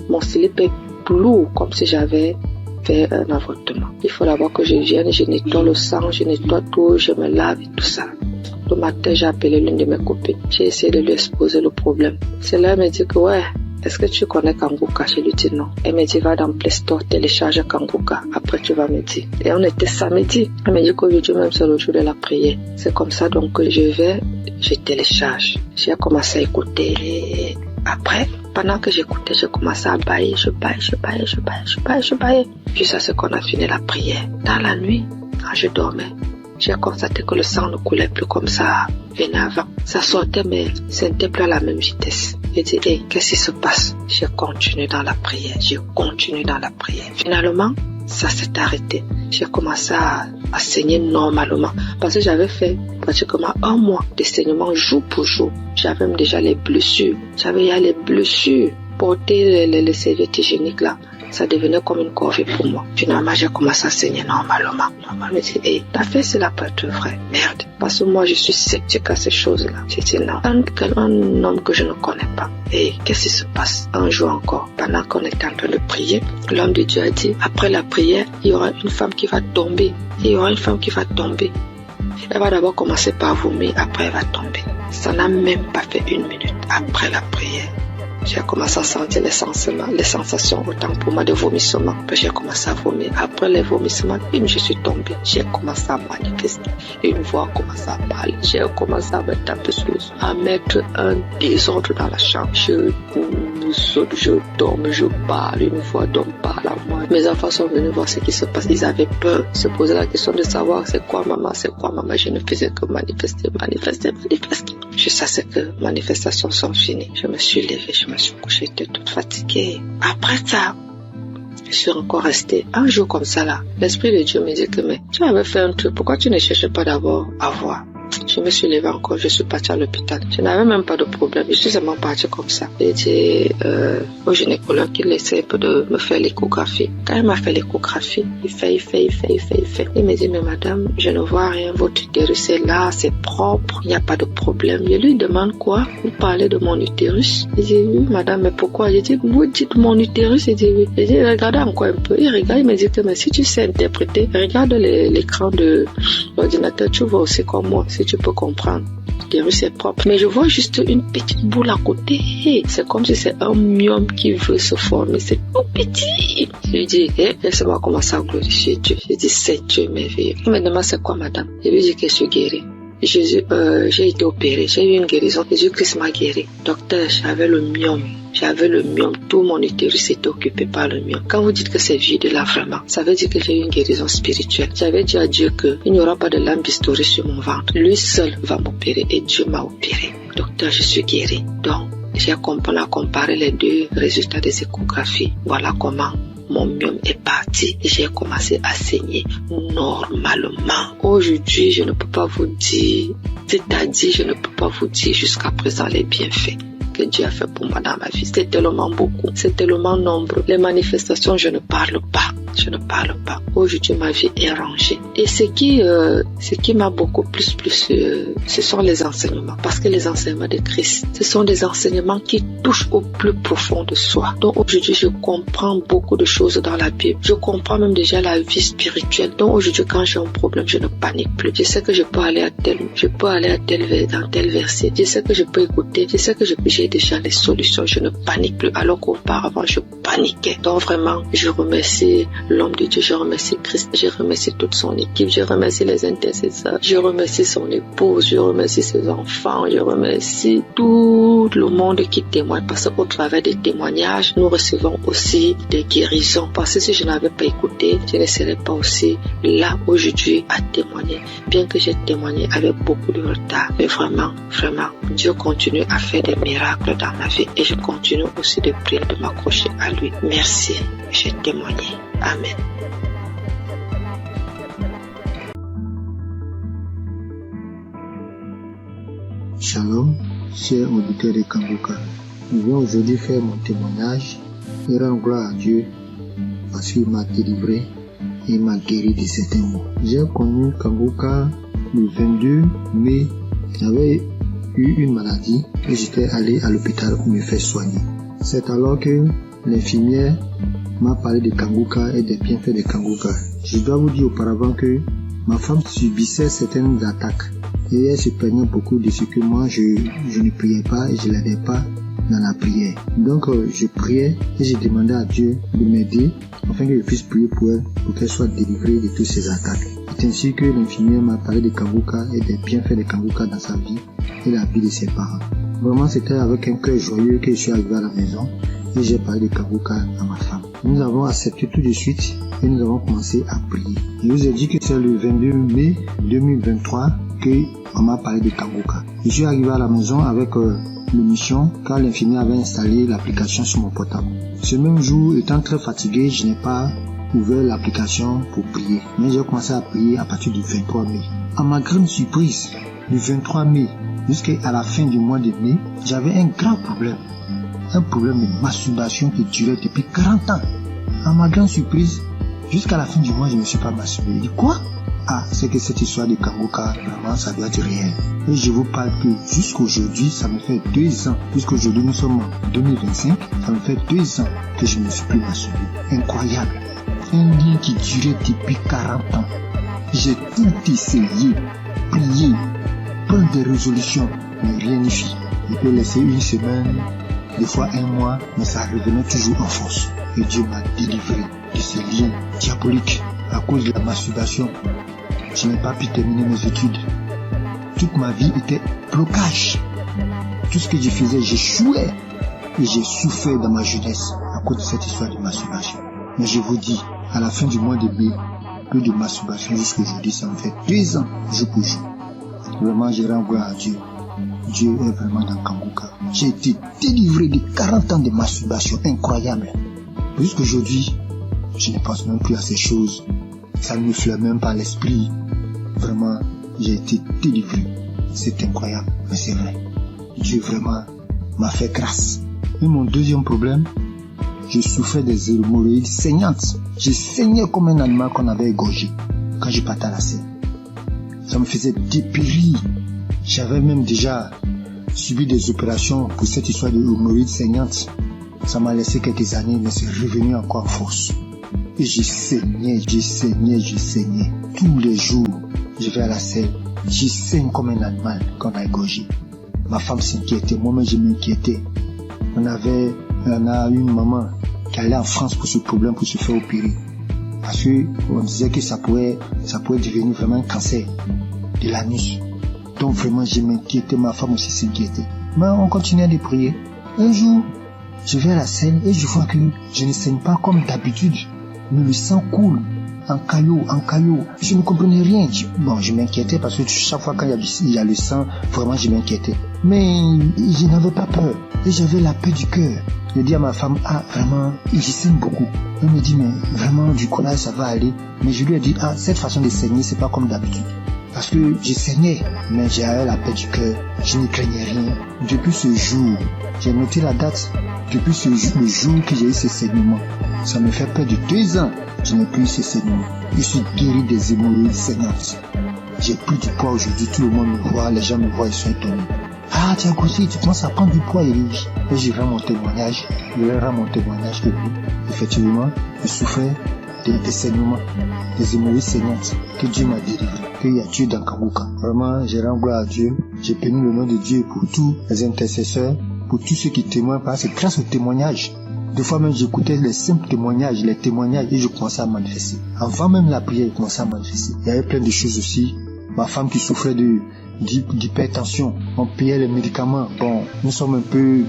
mon slip est lourd comme si j'avais fait un avortement. Il faut d'abord que je vienne, je nettoie le sang, je nettoie tout, je me lave et tout ça. Le matin, j'ai appelé l'une de mes copines. J'ai essayé de lui exposer le problème. C'est là, elle me dit que ouais, est-ce que tu connais Kanguka? Je lui dis non. Elle me dit va dans Play Store, télécharge Kanguka. Après, tu vas me dire. Et on était samedi. Elle me dit qu'aujourd'hui même, c'est le jour de la prière. C'est comme ça donc que je télécharge. J'ai commencé à écouter. Après, pendant que j'écoutais, j'ai commencé à bailler. Je baillais. Jusqu'à ce qu'on a fini la prière. Dans la nuit, quand je dormais, j'ai constaté que le sang ne coulait plus comme ça venait avant. Ça sortait, mais ce n'était plus à la même vitesse. J'ai dit, hey, qu'est-ce qui se passe? J'ai continué dans la prière. Finalement, ça s'est arrêté. J'ai commencé à saigner normalement. Parce que j'avais fait pratiquement 1 mois de saignement jour pour jour. J'avais même déjà les blessures. Porter les serviettes hygiéniques là, ça devenait comme une corvée pour moi. Finalement, j'ai commencé à saigner normalement. Je me dis, hey, ta fait, c'est la pas être vrai. Merde. Parce que moi, je suis sceptique à ces choses-là. J'ai dit non. Un homme que je ne connais pas. Et qu'est-ce qui se passe? Un jour encore, pendant qu'on était en train de prier, l'homme de Dieu a dit, après la prière, il y aura une femme qui va tomber. Elle va d'abord commencer par vomir, après elle va tomber. Ça n'a même pas fait 1 minute après la prière. J'ai commencé à sentir les sensations autant pour moi de vomissement. Puis j'ai commencé à vomir. Après les vomissements, je suis tombée. J'ai commencé à manifester. Une voix a commencé à parler. J'ai commencé à me taper sur le sol, à mettre un désordre dans la chambre. Je saute, je dorme, je parle. Une voix d'homme parle à moi. Mes enfants sont venus voir ce qui se passe. Ils avaient peur, se poser la question de savoir c'est quoi maman. Je ne faisais que manifester. Juste à ce que manifestations sont finies. Je me suis levée, je me suis couchée, j'étais toute fatiguée. Après ça, je suis encore restée un jour comme ça là. L'Esprit de Dieu me dit que mais tu avais fait un truc, pourquoi tu ne cherches pas d'abord à voir? Je me suis levée encore, je suis partie à l'hôpital. Je n'avais même pas de problème, je suis seulement partie comme ça. J'ai dit au gynécologue qu'il essaie un peu de me faire l'échographie. Quand il m'a fait l'échographie, il fait. Il me dit, mais madame, je ne vois rien, votre utérus est là, c'est propre, il n'y a pas de problème. Je lui demande quoi? Vous parlez de mon utérus? Il dit, oui madame, mais pourquoi? J'ai dit, vous dites mon utérus? Il dit, oui. J'ai dit, regardez encore un peu. Il regarde, il me dit que mais si tu sais interpréter, regarde l'écran de l'ordinateur, tu vois aussi comme moi. Si tu peux comprendre. L'utérus est propre. Mais je vois juste une petite boule à côté. C'est comme si c'est un myome qui veut se former. C'est tout petit. Je lui dis, laisse-moi commencer à glorifier Dieu. Je dis, c'est Dieu merveilleux. Il me demande, c'est quoi madame? Je lui dis que je suis guérie. Jésus, j'ai été opérée, j'ai eu une guérison. Jésus-Christ m'a guéri. Docteur, j'avais le myome. Tout mon utérus était occupé par le myome. Quand vous dites que c'est vide là vraiment, ça veut dire que j'ai eu une guérison spirituelle. J'avais dit à Dieu qu'il n'y aura pas de lampe bistourée sur mon ventre. Lui seul va m'opérer et Dieu m'a opéré. Docteur, je suis guérie. Donc, on a comparé les 2 résultats des échographies. Voilà comment mon myome est parti et j'ai commencé à saigner normalement. Aujourd'hui, je ne peux pas vous dire, jusqu'à présent les bienfaits que Dieu a fait pour moi dans ma vie. C'est tellement beaucoup, c'est tellement nombreux. Les manifestations, je ne parle pas. je ne parle pas. Aujourd'hui, ma vie est rangée. Et ce qui m'a beaucoup plus, ce sont les enseignements. Parce que les enseignements de Christ, ce sont des enseignements qui touchent au plus profond de soi. Donc aujourd'hui, je comprends beaucoup de choses dans la Bible. Je comprends même déjà la vie spirituelle. Donc aujourd'hui, quand j'ai un problème, je ne panique plus. Je sais que je peux aller dans tel verset. Je sais que je peux écouter. Je sais que j'ai déjà les solutions. Je ne panique plus. Alors qu'auparavant, je paniquais. Donc vraiment, je remercie l'homme de Dieu. Je remercie Christ. Je remercie toute son équipe. Je remercie les intercesseurs. Je remercie son épouse. Je remercie ses enfants. Je remercie tout le monde qui témoigne. Parce qu'au travers des témoignages, nous recevons aussi des guérisons. Parce que si je n'avais pas écouté, je ne serais pas aussi là aujourd'hui à témoigner. Bien que j'ai témoigné avec beaucoup de retard. Mais vraiment, Dieu continue à faire des miracles dans ma vie. Et je continue aussi de prier, de m'accrocher à lui. Merci. J'ai témoigné. Amen. Shalom, chers auditeurs de Kanguka. Je viens aujourd'hui faire mon témoignage et rendre gloire à Dieu parce qu'il m'a délivré et m'a guéri de certains maux. J'ai connu Kanguka le 22 mai. J'avais eu une maladie et j'étais allé à l'hôpital pour me faire soigner. C'est alors que l'infirmière m'a parlé de Kanguka et des bienfaits de Kanguka. Je dois vous dire auparavant que ma femme subissait certaines attaques et elle se plaignait beaucoup de ce que moi je ne priais pas et je l'aidais pas dans la prière. Donc je priais et je demandais à Dieu de m'aider afin que je puisse prier pour elle pour qu'elle soit délivrée de toutes ces attaques. C'est ainsi que l'infirmière m'a parlé de Kanguka et des bienfaits de Kanguka dans sa vie et la vie de ses parents. Vraiment, c'était avec un cœur joyeux que je suis arrivé à la maison et j'ai parlé de Kanguka à ma femme. Nous avons accepté tout de suite et nous avons commencé à prier. Je vous ai dit que c'est le 22 mai 2023 qu'on m'a parlé de Kanguka. Je suis arrivé à la maison avec l'émission car l'infirmière avait installé l'application sur mon portable. Ce même jour, étant très fatigué, je n'ai pas ouvert l'application pour prier. Mais j'ai commencé à prier à partir du 23 mai. À ma grande surprise, du 23 mai jusqu'à la fin du mois de mai, j'avais un grand problème. Un problème de masturbation qui durait depuis 40 ans. À ma grande surprise, jusqu'à la fin du mois, je ne me suis pas masturbé. Je dis quoi? Ah, c'est que cette histoire de Kanguka, vraiment, ça doit être réel. Et je vous parle que jusqu'aujourd'hui, ça me fait 2 ans. Jusqu'aujourd'hui, nous sommes en 2025, ça me fait 2 ans que je ne me suis plus masturbé. Incroyable. Un lien qui durait depuis 40 ans. J'ai tout essayé, prié, prendre des résolutions, mais rien n'y fit. Je peux laisser une semaine, des fois 1 mois, mais ça revenait toujours en force. Et Dieu m'a délivré de ces liens diaboliques à cause de la masturbation. Je n'ai pas pu terminer mes études. Toute ma vie était blocage. Tout ce que je faisais, j'échouais. Et j'ai souffert dans ma jeunesse à cause de cette histoire de masturbation. Mais je vous dis, à la fin du mois de mai, peu de masturbation jusqu'à aujourd'hui, ça me fait 2 ans, jour pour jour. Vraiment, je rends gloire à Dieu. Dieu est vraiment dans Kanguka. J'ai été délivré de 40 ans de masturbation incroyable. Jusqu'aujourd'hui, je ne pense même plus à ces choses. Ça ne me flaire même pas l'esprit. Vraiment, j'ai été délivré. C'est incroyable, mais c'est vrai. Dieu vraiment m'a fait grâce. Et mon deuxième problème, je souffrais des hémorroïdes saignantes. Je saignais comme un animal qu'on avait égorgé quand je partais à la scène. Ça me faisait dépérir. J'avais même déjà subi des opérations pour cette histoire de hémorroïdes saignantes. Ça m'a laissé quelques années, mais c'est revenu encore en force. Et je saignais. Tous les jours, je vais à la scène. Je saigne comme un animal qu'on a égorgé. Ma femme s'inquiétait, moi-même je m'inquiétais. On a une maman qui allait en France pour ce problème, pour se faire opérer. Parce qu'on disait que ça pouvait devenir vraiment un cancer de l'anus. Donc vraiment je m'inquiétais, ma femme aussi s'inquiétait. Mais on continuait de prier. Un jour, je vais à la scène et je vois que je ne saigne pas comme d'habitude. Mais le sang coule en caillot. Je ne comprenais rien. Je m'inquiétais parce que chaque fois qu'il y a le sang, vraiment je m'inquiétais. Mais je n'avais pas peur. Et j'avais la paix du cœur. Je dis à ma femme, vraiment, je saigne beaucoup. Elle me dit, mais vraiment, du courage, ça va aller. Mais je lui ai dit, cette façon de saigner, c'est pas comme d'habitude. parce que je saignais, mais j'avais la paix du cœur, je ne craignais rien. Depuis ce jour, j'ai noté la date, depuis ce jour, le jour que j'ai eu ce saignement, ça me fait près de 2 ans, je n'ai plus eu ce saignement. Je suis guéri des hémorroïdes saignantes. J'ai pris du poids aujourd'hui, tout le monde me voit, les gens me voient, ils sont étonnés. Ah, tu as grossi, tu commences à prendre du poids, Eric. Et je rends mon témoignage, que oui, effectivement, je souffrais des saignements, des hémorroïdes saignantes, que Dieu m'a délivré, qu'il y a Dieu dans Kanguka. Vraiment, je rends gloire à Dieu, j'ai béni le nom de Dieu pour tous les intercesseurs, pour tous ceux qui témoignent, parce que grâce aux témoignages, des fois même j'écoutais les simples témoignages, et je commençais à manifester. Avant même la prière, je commençais à manifester. Il y avait plein de choses aussi. Ma femme qui souffrait d'hypertension, on payait les médicaments. Bon, nous sommes un peu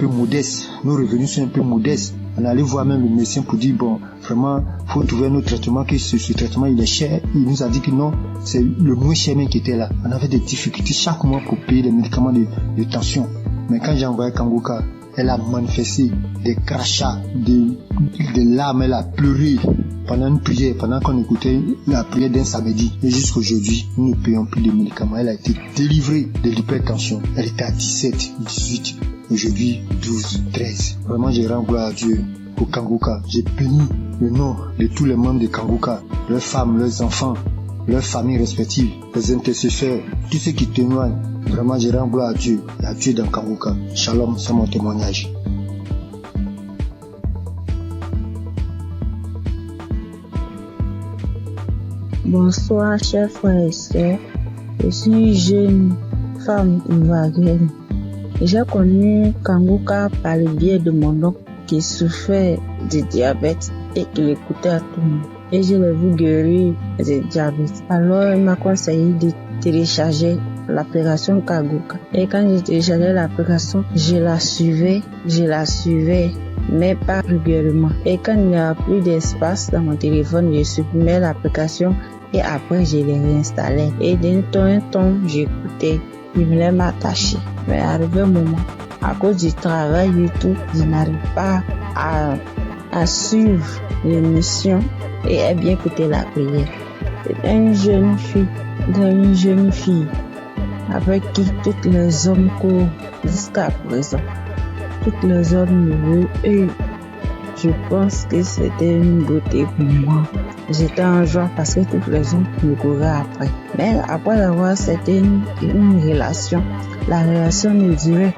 modestes. Nos revenus sont un peu modestes. On allait voir même le médecin pour dire, bon, vraiment, faut trouver un autre traitement, que ce traitement, il est cher. Il nous a dit que non, c'est le moins cher même qui était là. On avait des difficultés chaque mois pour payer les médicaments de tension. Mais quand j'ai envoyé Kanguka, elle a manifesté des crachats, des larmes, elle a pleuré pendant une prière, pendant qu'on écoutait la prière d'un samedi. Et jusqu'aujourd'hui, nous ne payons plus de médicaments. Elle a été délivrée de l'hypertension. Elle était à 17, 18, aujourd'hui 12, 13. Vraiment, je rends gloire à Dieu pour Kanguka. J'ai béni le nom de tous les membres de Kanguka, leurs femmes, leurs enfants, leurs familles respectives, les intercesseurs, tous ceux qui témoignent. Vraiment, je rends gloire à Dieu dans Kanguka. Shalom, c'est mon témoignage. Bonsoir, chers frères et sœurs. Je suis jeune femme ivoirienne. J'ai connu Kanguka par le biais de mon oncle qui souffrait de diabète et qui l'écoutait à tout le monde. Et je l'ai vu guérir du diabète. Alors, il m'a conseillé de télécharger l'application Kanguka. Et quand j'ai téléchargé l'application, je la suivais, mais pas régulièrement. Et quand il n'y a plus d'espace dans mon téléphone, je supprimais l'application et après je l'ai réinstallée. Et d'un temps en temps, j'écoutais, je voulais m'attacher. Mais arrivé un moment, à cause du travail et tout, je n'arrive pas à suivre l'émission et à bien écouter la prière. C'est une jeune fille avec qui tous les hommes courent jusqu'à présent. Tous les hommes me veulent et je pense que c'était une beauté pour moi. J'étais en joie parce que tous les hommes me couraient après. Mais après avoir c'était une relation, la relation ne durait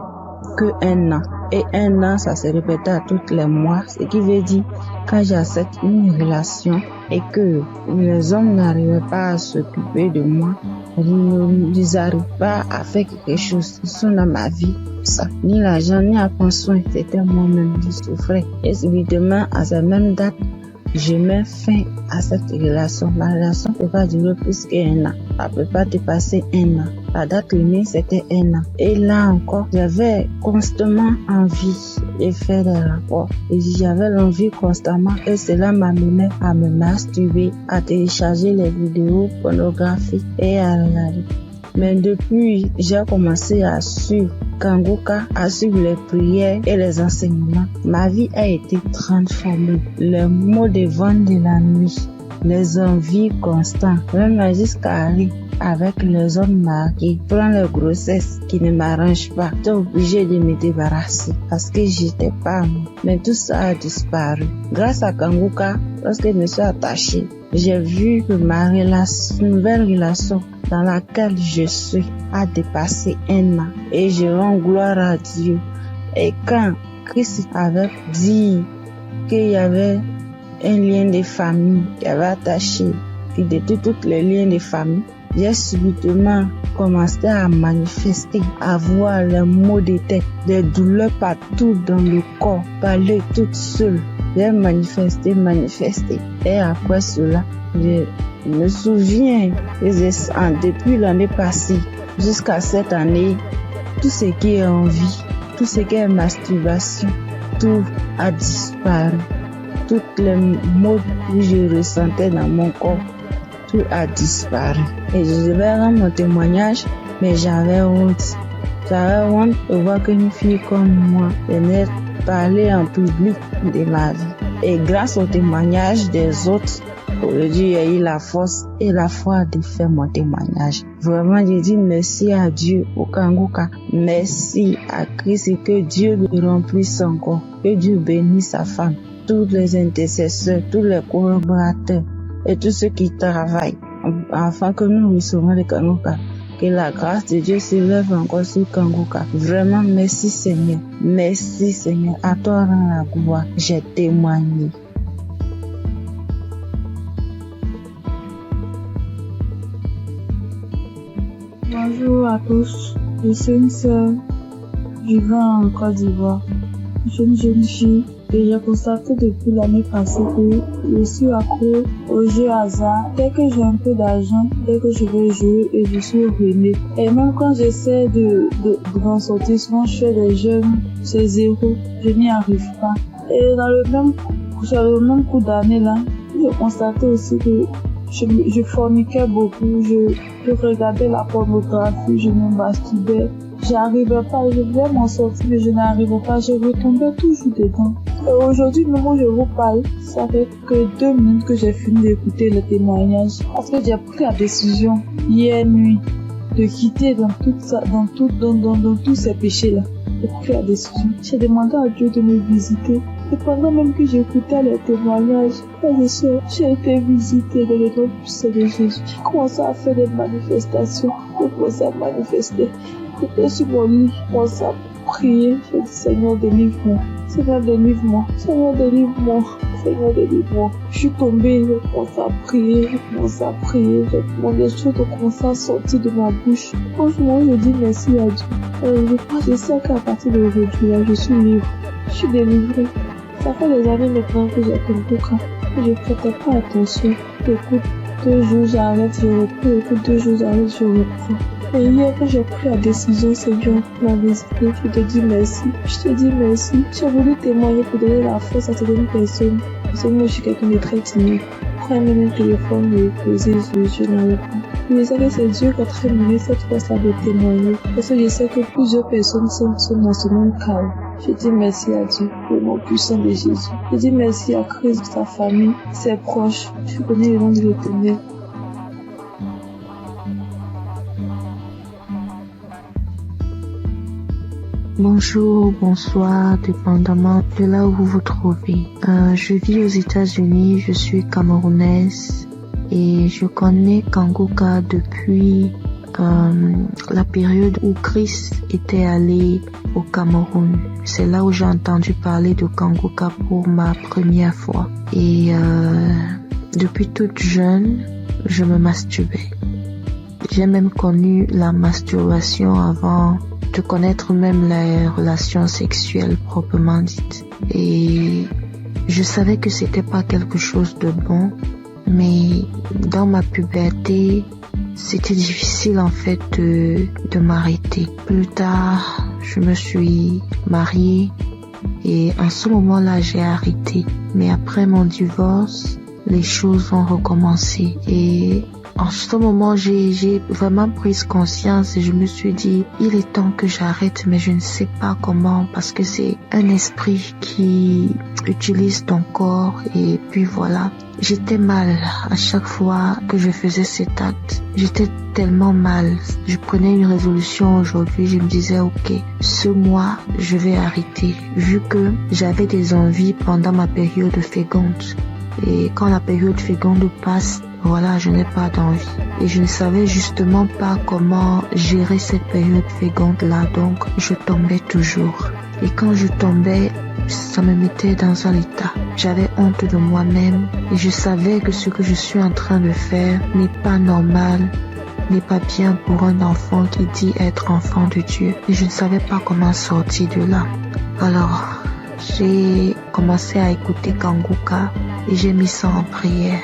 que 1 an. Et 1 an, ça se répétait à tous les mois. Ce qui veut dire, quand j'accepte une relation et que les hommes n'arrivaient pas à s'occuper de moi, ils n'arrivent pas à faire quelque chose. Ils sont dans ma vie. Ça. Ni l'argent, ni à prendre soin. C'était moi-même qui souffrais. Et subitement, à cette même date, je mets fin à cette relation. Ma relation ne peut pas durer plus qu'1 an. Ça ne peut pas dépasser 1 an. La date limite, c'était 1 an. Et là encore, j'avais constamment envie de faire des rapports. Et j'avais l'envie constamment. Et cela m'amenait à me masturber, à télécharger les vidéos pornographiques et à regarder. Mais depuis, j'ai commencé à suivre Kanguka, à suivre les prières et les enseignements. Ma vie a été transformée. Les maux de vent de la nuit, les envies constantes, même jusqu'à aller avec les hommes mariés, prendre les grossesses qui ne m'arrangent pas. J'étais obligée de me débarrasser parce que j'étais pas moi. Mais tout ça a disparu. Grâce à Kanguka, lorsque je me suis attachée, j'ai vu que ma nouvelle relation dans laquelle je suis a dépassé 1 an. Et je rends gloire à Dieu. Et quand Christ avait dit qu'il y avait un lien de famille qui avait attaché, qui détruit tous les liens de famille, j'ai subitement commencé à manifester, à voir les maux de tête, des douleurs partout dans le corps, parler toute seule. J'ai manifesté. Et après cela, je me souviens que depuis l'année passée jusqu'à cette année, tout ce qui est envie, tout ce qui est masturbation, tout a disparu. Toutes les maux que je ressentais dans mon corps, tout a disparu. Et je devais rendre mon témoignage, mais j'avais honte. J'avais honte de voir qu'une fille comme moi venait parler en public de ma vie. Et grâce au témoignage des autres, Aujourd'hui, j'ai eu la force et la foi de faire mon témoignage. Vraiment, je dis merci à Dieu au Kanguka. Merci à Christ et que Dieu lui remplisse encore. Que Dieu bénisse sa femme, tous les intercesseurs, tous les collaborateurs et tous ceux qui travaillent afin que nous recevons le Kanguka. Que la grâce de Dieu s'élève encore sur Kanguka. Vraiment, merci Seigneur. Merci Seigneur. À toi rend la gloire. J'ai témoigné. Bonjour à tous. Je suis une sœur vivant en Côte d'Ivoire. Je suis une jeune fille et j'ai constaté depuis l'année passée que je suis accro aux jeux hasard. Dès que j'ai un peu d'argent, dès que je vais jouer et je suis ruinée. Et même quand j'essaie de m'en sortir, souvent je fais des jeux, c'est zéro. Je n'y arrive pas. Et sur le même coup d'année là, j'ai constaté aussi que je forniquais beaucoup, je regardais la pornographie, je me masturbais. J'arrivais pas, je voulais m'en sortir, mais je n'arrivais pas, je retombais toujours dedans. Et aujourd'hui, même où je vous parle, ça fait que 2 minutes que j'ai fini d'écouter le témoignage. Parce que j'ai pris la décision, hier nuit, de quitter dans tous ces péchés-là. J'ai pris la décision. J'ai demandé à Dieu de me visiter. Et pendant même que j'écoutais les témoignages, j'ai été visitée dans le nom puissant de Jésus. J'ai commencé à faire des manifestations. J'ai commencé à manifester. J'étais sur mon lit, je commençais à prier. J'ai dit, Seigneur, délivre-moi. Seigneur, délivre-moi. Seigneur, délivre-moi. Seigneur, délivre-moi. Je suis tombée, j'ai commencé à prier. J'ai demandé des choses ont commencé à sortir de ma bouche. Franchement, je dis merci à Dieu. Je sais qu'à partir d'aujourd'hui, là, je suis libre. Je suis délivrée. Ça fait des années maintenant que j'ai Kanguka. Je ne prêtais pas attention. J'écoute 2 jours, j'arrête, je reprends. J'écoute 2 jours, j'arrête, je reprends. Et hier, quand j'ai pris la décision, Seigneur, la visiter, je te dis merci. J'ai voulu témoigner pour donner la force à certaines personnes. Parce que moi, je suis quelqu'un de très timide. Prends même un téléphone, me poser, je n'arrive pas. Je sais que c'est Dieu qui a très donné cette force-là de témoigner. Parce que je sais que plusieurs personnes sont dans ce même cas. Je dis merci à Dieu, le nom puissant de Jésus. Je dis merci à Christ, sa famille, ses proches. Je connais le nom de l'Éternel. Bonjour, bonsoir, dépendamment de là où vous vous trouvez. Je vis aux États-Unis, je suis camerounaise et je connais Kanguka depuis la période où Christ était allé au Cameroun. C'est là où j'ai entendu parler de Kanguka pour ma première fois. Et depuis toute jeune, je me masturbais. J'ai même connu la masturbation avant de connaître même les relations sexuelles proprement dites. Et je savais que c'était pas quelque chose de bon, mais dans ma puberté, c'était difficile en fait de m'arrêter. Plus tard, je me suis mariée et en ce moment-là, j'ai arrêté. Mais après mon divorce, les choses ont recommencé et en ce moment, j'ai vraiment pris conscience et je me suis dit, il est temps que j'arrête, mais je ne sais pas comment parce que c'est un esprit qui utilise ton corps et puis voilà. J'étais mal à chaque fois que je faisais cet acte. J'étais tellement mal. Je prenais une résolution aujourd'hui, je me disais, ok, ce mois, je vais arrêter vu que j'avais des envies pendant ma période féconde. Et quand la période féconde passe, voilà, je n'ai pas d'envie. Et je ne savais justement pas comment gérer cette période féconde-là, donc je tombais toujours. Et quand je tombais, ça me mettait dans un état. J'avais honte de moi-même et je savais que ce que je suis en train de faire n'est pas normal, n'est pas bien pour un enfant qui dit être enfant de Dieu. Et je ne savais pas comment sortir de là. Alors, j'ai commencé à écouter Kanguka et j'ai mis ça en prière.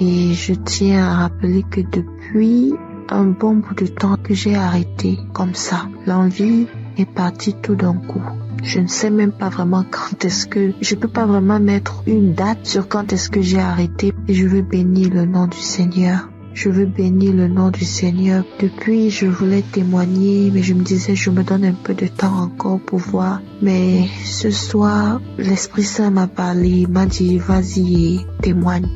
Et je tiens à rappeler que depuis un bon bout de temps que j'ai arrêté comme ça, l'envie est partie tout d'un coup. Je ne sais même pas vraiment quand est-ce que... Je peux pas vraiment mettre une date sur quand est-ce que j'ai arrêté. Et je veux bénir le nom du Seigneur. Je veux bénir le nom du Seigneur. Depuis, je voulais témoigner, mais je me disais, je me donne un peu de temps encore pour voir. Mais ce soir, l'Esprit Saint m'a parlé, m'a dit, vas-y, témoigne.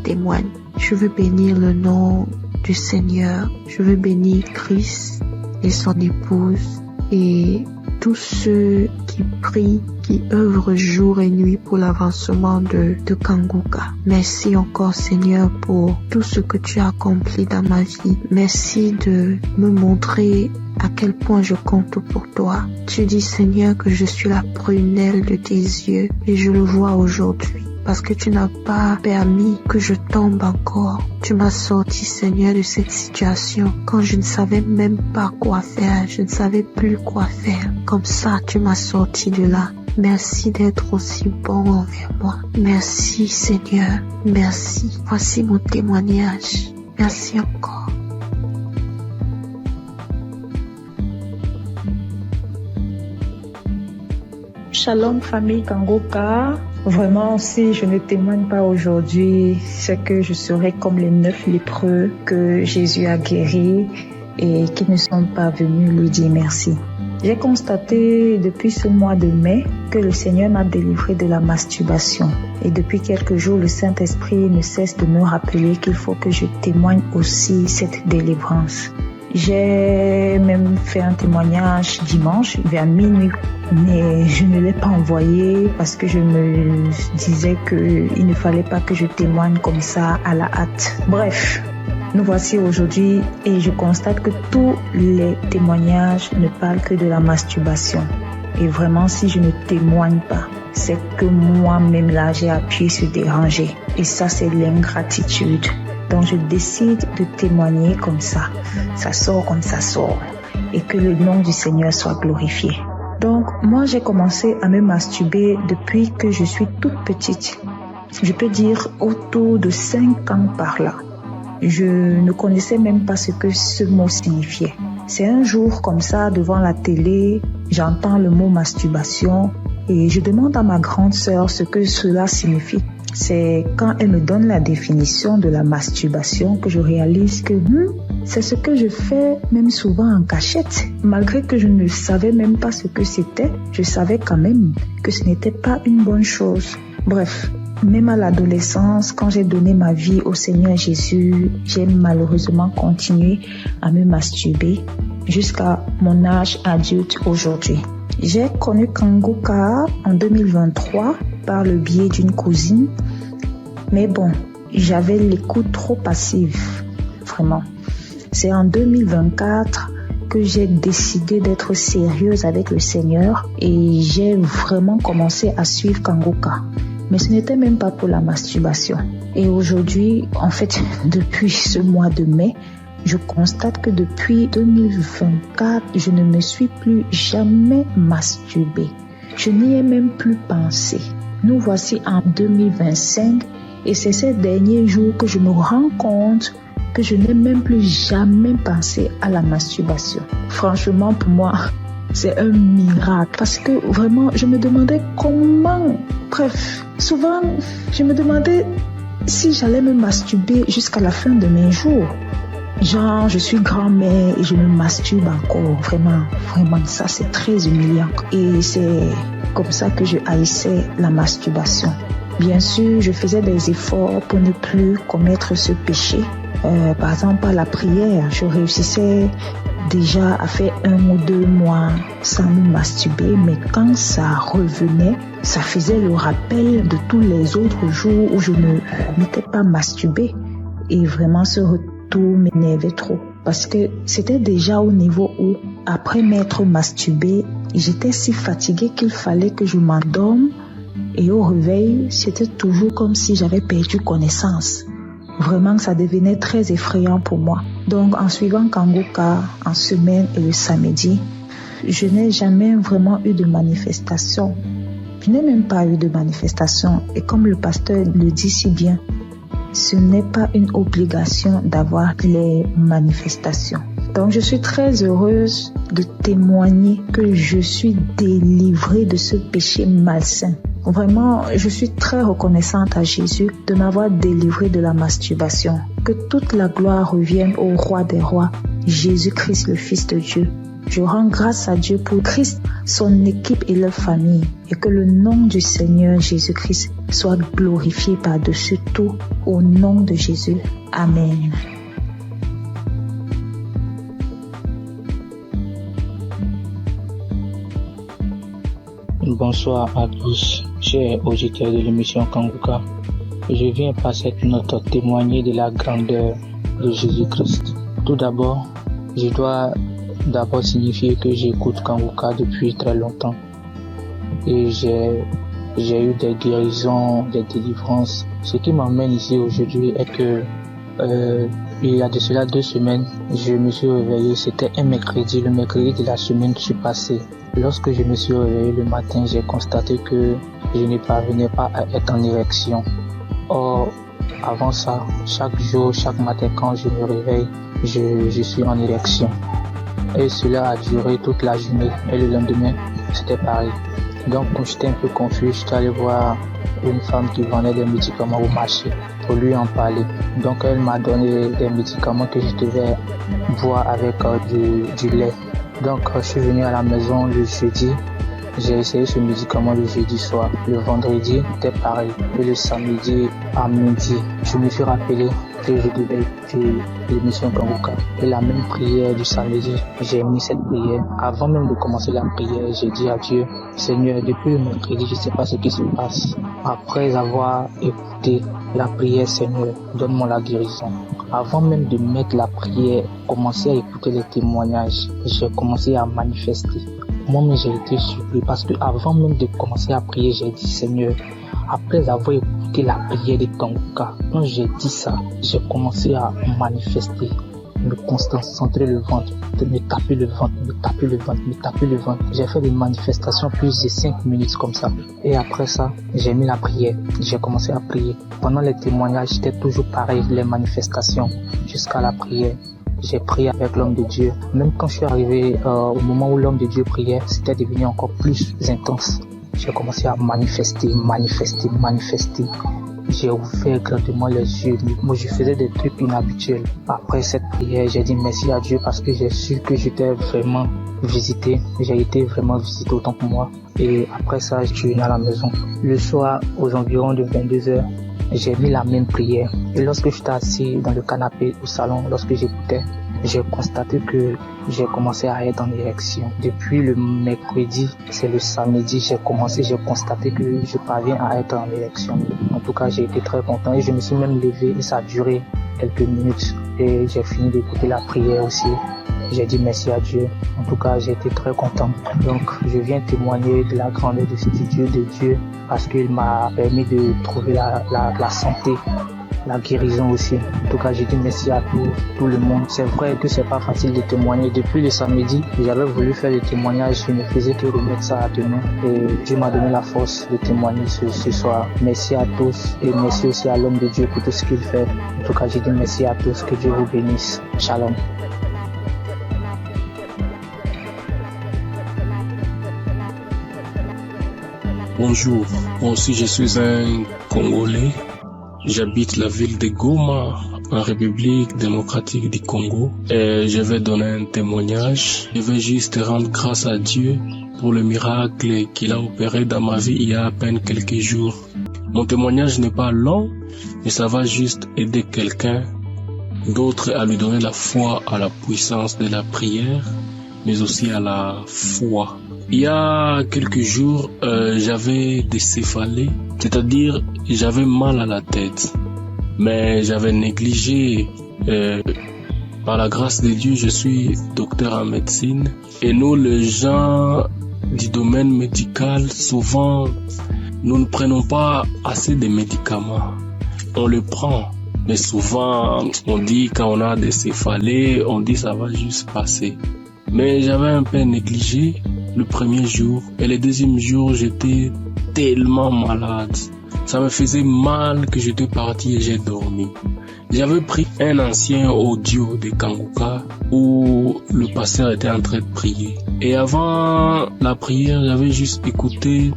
Je veux bénir le nom du Seigneur. Je veux bénir Christ et son épouse et tous ceux qui prient, qui œuvrent jour et nuit pour l'avancement de Kanguka. Merci encore Seigneur pour tout ce que tu as accompli dans ma vie. Merci de me montrer à quel point je compte pour toi. Tu dis Seigneur que je suis la prunelle de tes yeux et je le vois aujourd'hui. Parce que tu n'as pas permis que je tombe encore. Tu m'as sorti, Seigneur, de cette situation quand je ne savais même pas quoi faire. Je ne savais plus quoi faire. Comme ça, tu m'as sorti de là. Merci d'être aussi bon envers moi. Merci, Seigneur. Merci. Voici mon témoignage. Merci encore. Shalom famille Kanguka. Vraiment, si je ne témoigne pas aujourd'hui, c'est que je serai comme les 9 lépreux que Jésus a guéris et qui ne sont pas venus lui dire merci. J'ai constaté depuis ce mois de mai que le Seigneur m'a délivré de la masturbation. Et depuis quelques jours, le Saint-Esprit ne cesse de me rappeler qu'il faut que je témoigne aussi cette délivrance. J'ai même fait un témoignage dimanche vers minuit, mais je ne l'ai pas envoyé parce que je me disais qu'il ne fallait pas que je témoigne comme ça à la hâte. Bref, nous voici aujourd'hui et je constate que tous les témoignages ne parlent que de la masturbation. Et vraiment, si je ne témoigne pas, c'est que moi-même là, j'ai appuyé sur déranger. Et ça, c'est l'ingratitude. Donc je décide de témoigner comme ça. Ça sort comme ça sort. Et que le nom du Seigneur soit glorifié. Donc moi j'ai commencé à me masturber depuis que je suis toute petite. Je peux dire autour de 5 ans par là. Je ne connaissais même pas ce que ce mot signifiait. C'est un jour comme ça devant la télé, j'entends le mot masturbation et je demande à ma grande sœur ce que cela signifie. C'est quand elle me donne la définition de la masturbation que je réalise que c'est ce que je fais même souvent en cachette. Malgré que je ne savais même pas ce que c'était, je savais quand même que ce n'était pas une bonne chose. Bref, même à l'adolescence, quand j'ai donné ma vie au Seigneur Jésus, j'ai malheureusement continué à me masturber jusqu'à mon âge adulte aujourd'hui. J'ai connu Kanguka en 2023 par le biais d'une cousine. Mais bon, j'avais l'écoute trop passive, vraiment. C'est en 2024 que j'ai décidé d'être sérieuse avec le Seigneur et j'ai vraiment commencé à suivre Kanguka. Mais ce n'était même pas pour la masturbation. Et aujourd'hui, en fait, depuis ce mois de mai, je constate que depuis 2024, je ne me suis plus jamais masturbée. Je n'y ai même plus pensé. Nous voici en 2025 et c'est ces derniers jours que je me rends compte que je n'ai même plus jamais pensé à la masturbation. Franchement, pour moi, c'est un miracle parce que vraiment, je me demandais comment. Bref, souvent, je me demandais si j'allais me masturber jusqu'à la fin de mes jours. Genre, je suis grand-mère et je me masturbe encore. Vraiment, ça c'est très humiliant. Et c'est comme ça que je haïssais la masturbation. Bien sûr, je faisais des efforts pour ne plus commettre ce péché. Par exemple, par la prière, je réussissais déjà à faire 1 ou 2 mois sans me masturber. Mais quand ça revenait, ça faisait le rappel de tous les autres jours où je ne m'étais pas masturbée. Et vraiment, ce retour m'énervait trop. Parce que c'était déjà au niveau où, après m'être masturbée, j'étais si fatiguée qu'il fallait que je m'endorme. Et au réveil, c'était toujours comme si j'avais perdu connaissance. Vraiment, ça devenait très effrayant pour moi. Donc, en suivant Kanguka en semaine et le samedi, je n'ai jamais vraiment eu de manifestation. Je n'ai même pas eu de manifestation. Et comme le pasteur le dit si bien, ce n'est pas une obligation d'avoir les manifestations. Donc, je suis très heureuse de témoigner que je suis délivrée de ce péché malsain. Vraiment, je suis très reconnaissante à Jésus de m'avoir délivrée de la masturbation. Que toute la gloire revienne au roi des rois, Jésus-Christ, le Fils de Dieu. Je rends grâce à Dieu pour Christ, son équipe et leur famille, et que le nom du Seigneur Jésus-Christ soit glorifié par-dessus tout, au nom de Jésus. Amen. Bonsoir à tous, chers auditeurs de l'émission Kanguka. Je viens par cette note témoigner de la grandeur de Jésus-Christ. Tout d'abord, je dois signifier que j'écoute Kanguka depuis très longtemps. Et j'ai eu des guérisons, des délivrances. Ce qui m'emmène ici aujourd'hui est que il y a de cela 2 semaines, je me suis réveillé, c'était un mercredi, le mercredi de la semaine qui s'est passée. Lorsque je me suis réveillé le matin, j'ai constaté que je ne parvenais pas à être en érection. Or, avant ça, chaque jour, chaque matin quand je me réveille, je suis en érection. Et cela a duré toute la journée. Et le lendemain, c'était pareil. Donc, quand j'étais un peu confus, j'étais allé voir une femme qui vendait des médicaments au marché pour lui en parler. Donc, elle m'a donné des médicaments que je devais boire avec du lait. Donc, je suis venu à la maison le jeudi. J'ai essayé ce médicament le jeudi soir. Le vendredi, c'était pareil. Et le samedi à midi, je me suis rappelé que je devais écouter l'émission Kanguka. Et la même prière du samedi, j'ai mis cette prière. Avant même de commencer la prière, j'ai dit à Dieu, Seigneur, depuis le mercredi, je ne sais pas ce qui se passe. Après avoir écouté la prière, Seigneur, donne-moi la guérison. Avant même de mettre la prière, commencer à écouter les témoignages, j'ai commencé à manifester. Moi-même, j'ai été surpris parce que avant même de commencer à prier, j'ai dit, Seigneur, après avoir écouté la prière de Kanguka, quand j'ai dit ça, j'ai commencé à manifester, me concentrer le ventre, me taper le ventre. J'ai fait des manifestations plus de 5 minutes comme ça. Et après ça, j'ai mis la prière. J'ai commencé à prier. Pendant les témoignages, c'était toujours pareil, les manifestations, jusqu'à la prière. J'ai prié avec l'homme de Dieu. Même quand je suis arrivé au moment où l'homme de Dieu priait, c'était devenu encore plus intense. J'ai commencé à manifester. J'ai ouvert grandement les yeux. Moi, je faisais des trucs inhabituels. Après cette prière, j'ai dit merci à Dieu parce que j'ai su que j'étais vraiment visité. J'ai été vraiment visité autant que moi. Et après ça, je suis venu à la maison. Le soir, aux environs de 22h, j'ai mis la même prière. Et lorsque j'étais assis dans le canapé au salon, lorsque j'écoutais, j'ai constaté que j'ai commencé à être en érection. Depuis le mercredi, c'est le samedi, j'ai constaté que je parviens à être en érection. En tout cas, j'ai été très content et je me suis même levé et ça a duré quelques minutes. Et j'ai fini d'écouter la prière aussi. J'ai dit merci à Dieu. En tout cas, j'ai été très content. Donc, je viens témoigner de la grandeur de Dieu parce qu'il m'a permis de trouver la santé, la guérison aussi. En tout cas, j'ai dit merci à tout le monde. C'est vrai que c'est pas facile de témoigner. Depuis le samedi, j'avais voulu faire le témoignage. Je ne faisais que remettre ça à demain. Et Dieu m'a donné la force de témoigner ce soir. Merci à tous et merci aussi à l'homme de Dieu pour tout ce qu'il fait. En tout cas, j'ai dit merci à tous. Que Dieu vous bénisse. Shalom. Bonjour, moi aussi je suis un Congolais. J'habite la ville de Goma, en République démocratique du Congo. Et je vais donner un témoignage. Je vais juste rendre grâce à Dieu pour le miracle qu'il a opéré dans ma vie il y a à peine quelques jours. Mon témoignage n'est pas long, mais ça va juste aider quelqu'un d'autre à lui donner la foi à la puissance de la prière, mais aussi à la foi. Il y a quelques jours, j'avais des céphalées, c'est-à-dire j'avais mal à la tête, mais j'avais négligé. Par la grâce de Dieu, je suis docteur en médecine et nous, les gens du domaine médical, souvent, nous ne prenons pas assez de médicaments. On le prend, mais souvent, on dit quand on a des céphalées, on dit ça va juste passer. Mais j'avais un peu négligé le premier jour et le deuxième jour, j'étais tellement malade. Ça me faisait mal que j'étais parti et j'ai dormi. J'avais pris un ancien audio de Kanguka où le pasteur était en train de prier. Et avant la prière, j'avais juste écouté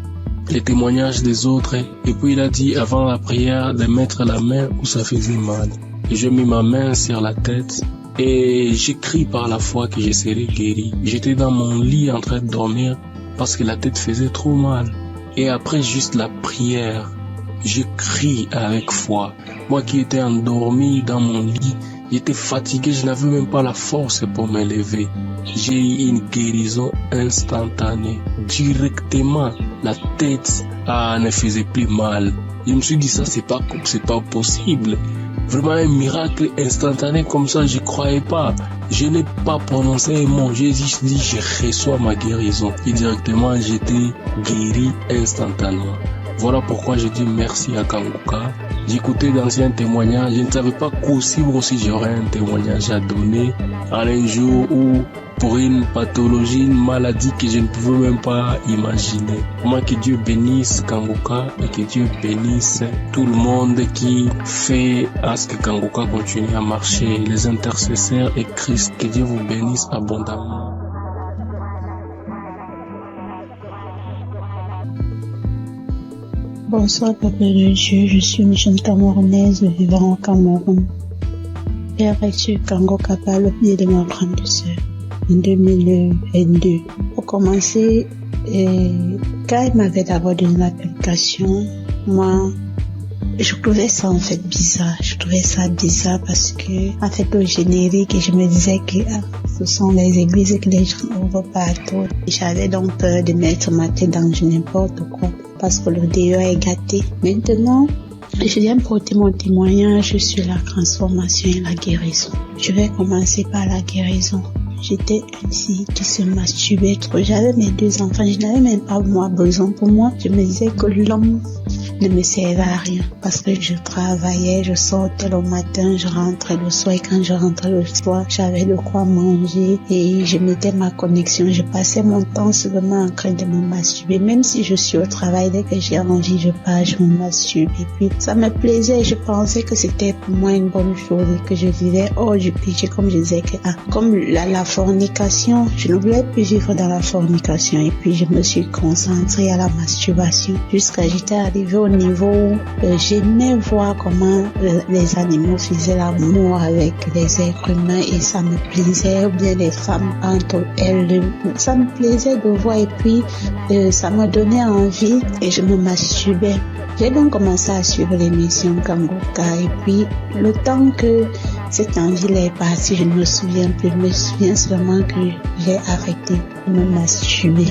les témoignages des autres. Et puis il a dit avant la prière de mettre la main où ça faisait mal. Et je mis ma main sur la tête et j'ai crié par la foi que je serais guéri. J'étais dans mon lit en train de dormir parce que la tête faisait trop mal. Et après juste la prière, je crie avec foi. Moi qui étais endormi dans mon lit, j'étais fatigué, je n'avais même pas la force pour me lever. J'ai eu une guérison instantanée. Directement, la tête ne faisait plus mal. Je me suis dit ça, c'est pas possible. Vraiment un miracle instantané comme ça, je croyais pas. Je n'ai pas prononcé un mot, j'ai juste dit je reçois ma guérison. Et directement, j'étais guéri instantanément. Voilà pourquoi je dis merci à Kanguka. J'écoutais d'anciens témoignages, je ne savais pas qu'aussi j'aurais un témoignage à donner à un jour où pour une pathologie, une maladie que je ne pouvais même pas imaginer. Moi, que Dieu bénisse Kanguka et que Dieu bénisse tout le monde qui fait à ce que Kanguka continue à marcher, les intercesseurs et Christ, que Dieu vous bénisse abondamment. Bonsoir, peuple de Dieu, je suis une jeune Camerounaise vivant au Cameroun. J'ai reçu Kanguka par le biais de ma grande sœur en 2022. Pour commencer, quand il m'avait d'abord donné l'application, moi, je trouvais ça en fait bizarre. Je trouvais ça bizarre parce que, en fait, au générique, je me disais que ce sont les églises que les gens ouvrent partout. J'avais donc peur de mettre ma tête dans n'importe quoi parce que le Dieu est gâté. Maintenant, je viens porter mon témoignage sur la transformation et la guérison. Je vais commencer par la guérison. J'étais une fille qui se masturbait trop. J'avais mes 2 enfants, je n'avais même pas moi besoin. Pour moi, je me disais que l'homme ne me servait à rien parce que je travaillais, je sortais le matin, je rentrais le soir et quand je rentrais le soir, j'avais de quoi manger et je mettais ma connexion. Je passais mon temps seulement en train de me masturber. Même si je suis au travail, dès que j'ai envie, je pars, je me masturbe. Et puis, ça me plaisait. Je pensais que c'était pour moi une bonne chose et que je vivais hors du péché. Comme je disais que, comme la fornication, je ne voulais plus vivre dans la fornication. Et puis, je me suis concentrée à la masturbation jusqu'à j'étais arrivée au niveau où j'aimais voir comment les animaux faisaient l'amour avec les êtres humains et ça me plaisait, ou bien les femmes entre elles, ça me plaisait de voir et puis ça me donnait envie et je me masturbais. J'ai donc commencé à suivre l'émission Kanguka et puis le temps que cette envie est partie, je ne me souviens plus, je me souviens seulement que j'ai arrêté de me masturber.